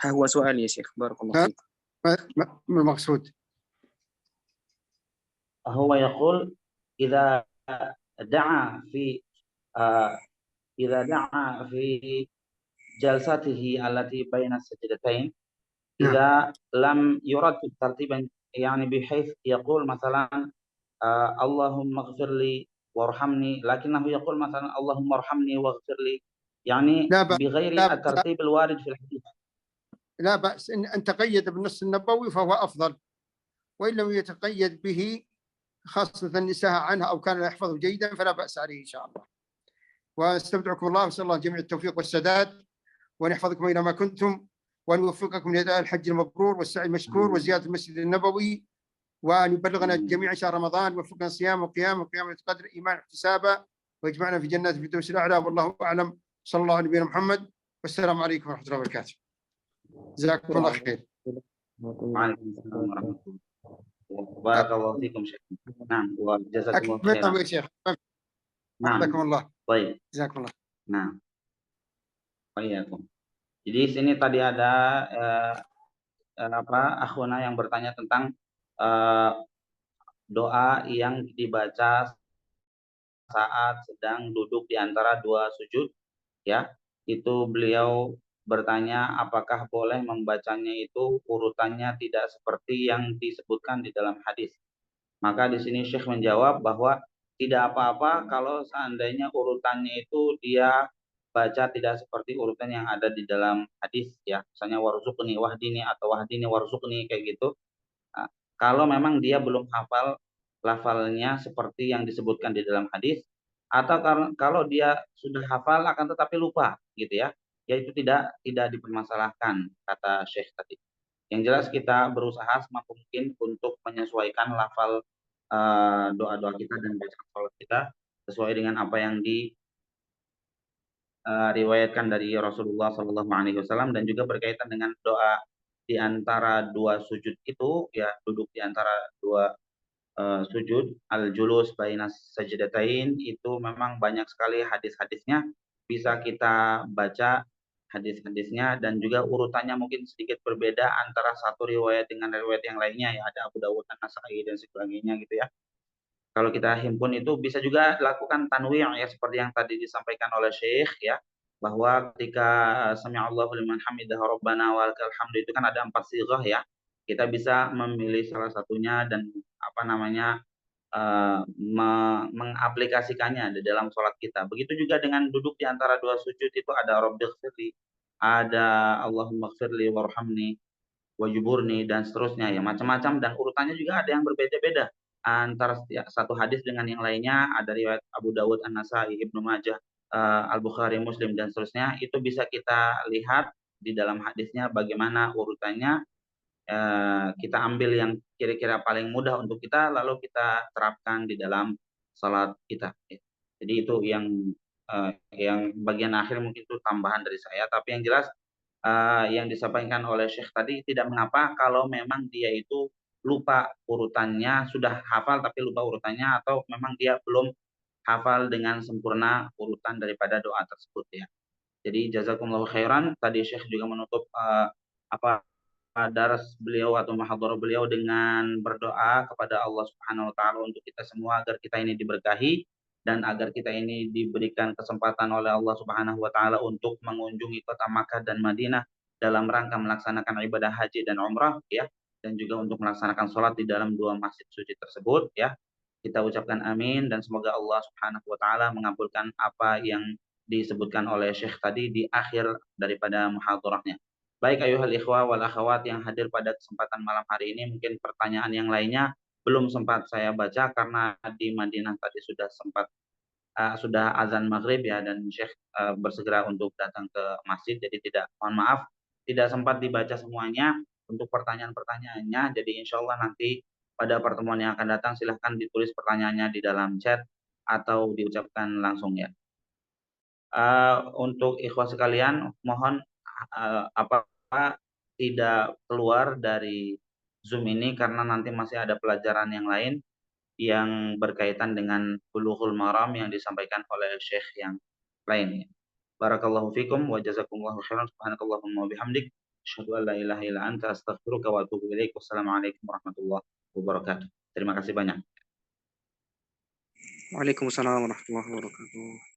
ها هو سؤال يا شيخ، بارك الله فيك. ما المقصود؟ هو يقول إذا دعا في إذا دعا في جلسته التي بين السجدتين إذا لم يرتب ترتيبا، يعني بحيث يقول مثلا اللهم اغفر لي وارحمني، لكنه يقول مثلا اللهم ارحمني واغفر لي، يعني لا بأس، بغير لا بأس، الترتيب الوارد في الحديث. لا بأس أن تقيد بالنص النبوي فهو أفضل، وإن لم يتقيد به خاصة النساء عنها أو كان لا يحفظه جيدا فلا بأس عليه إن شاء الله. واستودعكم الله، وأسأل الله جميع التوفيق والسداد، وأن يحفظكم أينما كنتم، وأن يوفقكم لأداء الحج المبرور والسعي المشكور وزيارة المسجد النبوي، وأن يبلغنا جميعا شهر رمضان، ويوفقنا صيام وقيام وقيامة قدر إيمان احتسابا، ويجمعنا في جنات الفردوس الأعلى، والله أعلم. صلى الله على نبينا محمد، والسلام عليكم ورحمة الله وبركاته. جزاكم الله خير. وعليكم السلام ورحمة الله. بارك الله فيكم شيخ. نعم، وجزاكم الله أكمل خيرا. يا شيخ. نعم. حفظكم الله. طيب. جزاكم الله. Nah, jadi sini tadi ada akhuna yang bertanya tentang doa yang dibaca saat sedang duduk di antara dua sujud, ya. Itu beliau bertanya apakah boleh membacanya itu urutannya tidak seperti yang disebutkan di dalam hadis. Maka di sini Syekh menjawab bahwa tidak apa-apa kalau seandainya urutannya itu dia baca tidak seperti urutan yang ada di dalam hadis, ya. Misalnya warzuqni wahdini atau wahdini warzuqni kayak gitu. Nah, kalau memang dia belum hafal lafalnya seperti yang disebutkan di dalam hadis, atau kalau dia sudah hafal akan tetapi lupa gitu ya, yaitu tidak dipermasalahkan kata Syekh tadi. Yang jelas kita berusaha semampu mungkin untuk menyesuaikan lafal doa-doa kita dan bacaan salat kita sesuai dengan apa yang diriwayatkan dari Rasulullah SAW, dan juga berkaitan dengan doa di antara dua sujud itu, ya, duduk di antara dua sujud, al-julus bainas sajdatain, itu memang banyak sekali hadis-hadisnya, bisa kita baca hadis-hadisnya, dan juga urutannya mungkin sedikit berbeda antara satu riwayat dengan riwayat yang lainnya, ya, ada Abu Dawud, An-Nasa'i dan sebagainya gitu ya. Kalau kita himpun itu bisa juga lakukan tanwi' ya, seperti yang tadi disampaikan oleh Syekh ya, bahwa ketika sami'allahu liman hamidah rabbana wa lakal hamdu itu kan ada 4 sighah ya. Kita bisa memilih salah satunya dan mengaplikasikannya di dalam sholat kita. Begitu juga dengan duduk di antara dua sujud itu ada Rabbighfirli, ada Allahummaghfirli warhamni wajuburni, dan seterusnya ya, macam-macam, dan urutannya juga ada yang berbeda-beda antara satu hadis dengan yang lainnya. Ada riwayat Abu Dawud, An-Nasa'i, Ibnu Majah, Al-Bukhari, Muslim dan seterusnya. Itu bisa kita lihat di dalam hadisnya bagaimana urutannya. Kita ambil yang kira-kira paling mudah untuk kita, lalu kita terapkan di dalam salat kita. Jadi itu yang bagian akhir mungkin itu tambahan dari saya, tapi yang jelas yang disampaikan oleh Syekh tadi tidak mengapa kalau memang dia itu lupa urutannya, sudah hafal tapi lupa urutannya, atau memang dia belum hafal dengan sempurna urutan daripada doa tersebut ya. Jadi jazakumullahu khairan. Tadi Syekh juga menutup daras beliau atau mahadharah beliau dengan berdoa kepada Allah Subhanahu wa taala untuk kita semua agar kita ini diberkahi dan agar kita ini diberikan kesempatan oleh Allah Subhanahu wa taala untuk mengunjungi kota Makkah dan Madinah dalam rangka melaksanakan ibadah haji dan umrah ya, dan juga untuk melaksanakan sholat di dalam dua masjid suci tersebut ya. Kita ucapkan amin, dan semoga Allah Subhanahu wa taala mengabulkan apa yang disebutkan oleh Syekh tadi di akhir daripada muhadharahnya. Baik ayuhal ikhwah wal akhwat yang hadir pada kesempatan malam hari ini, mungkin pertanyaan yang lainnya belum sempat saya baca karena di Madinah tadi sudah azan maghrib ya, dan Syekh bersegera untuk datang ke masjid, jadi mohon maaf tidak sempat dibaca semuanya untuk pertanyaan-pertanyaannya. Jadi insya Allah nanti pada pertemuan yang akan datang silahkan ditulis pertanyaannya di dalam chat atau diucapkan langsung ya. Untuk ikhwah sekalian, mohon tidak keluar dari Zoom ini karena nanti masih ada pelajaran yang lain yang berkaitan dengan Bulughul Maram yang disampaikan oleh Syekh yang lainnya. Barakallahu fikum wa jazakumullahu khairan. Subhanakallahumma wa bihamdik asyhadu an la ilaha illa anta astaghfiruka wa atubu ilaik. Wassalamualaikum warahmatullahi wabarakatuh. Terima kasih banyak. Waalaikumsalam warahmatullahi wabarakatuh.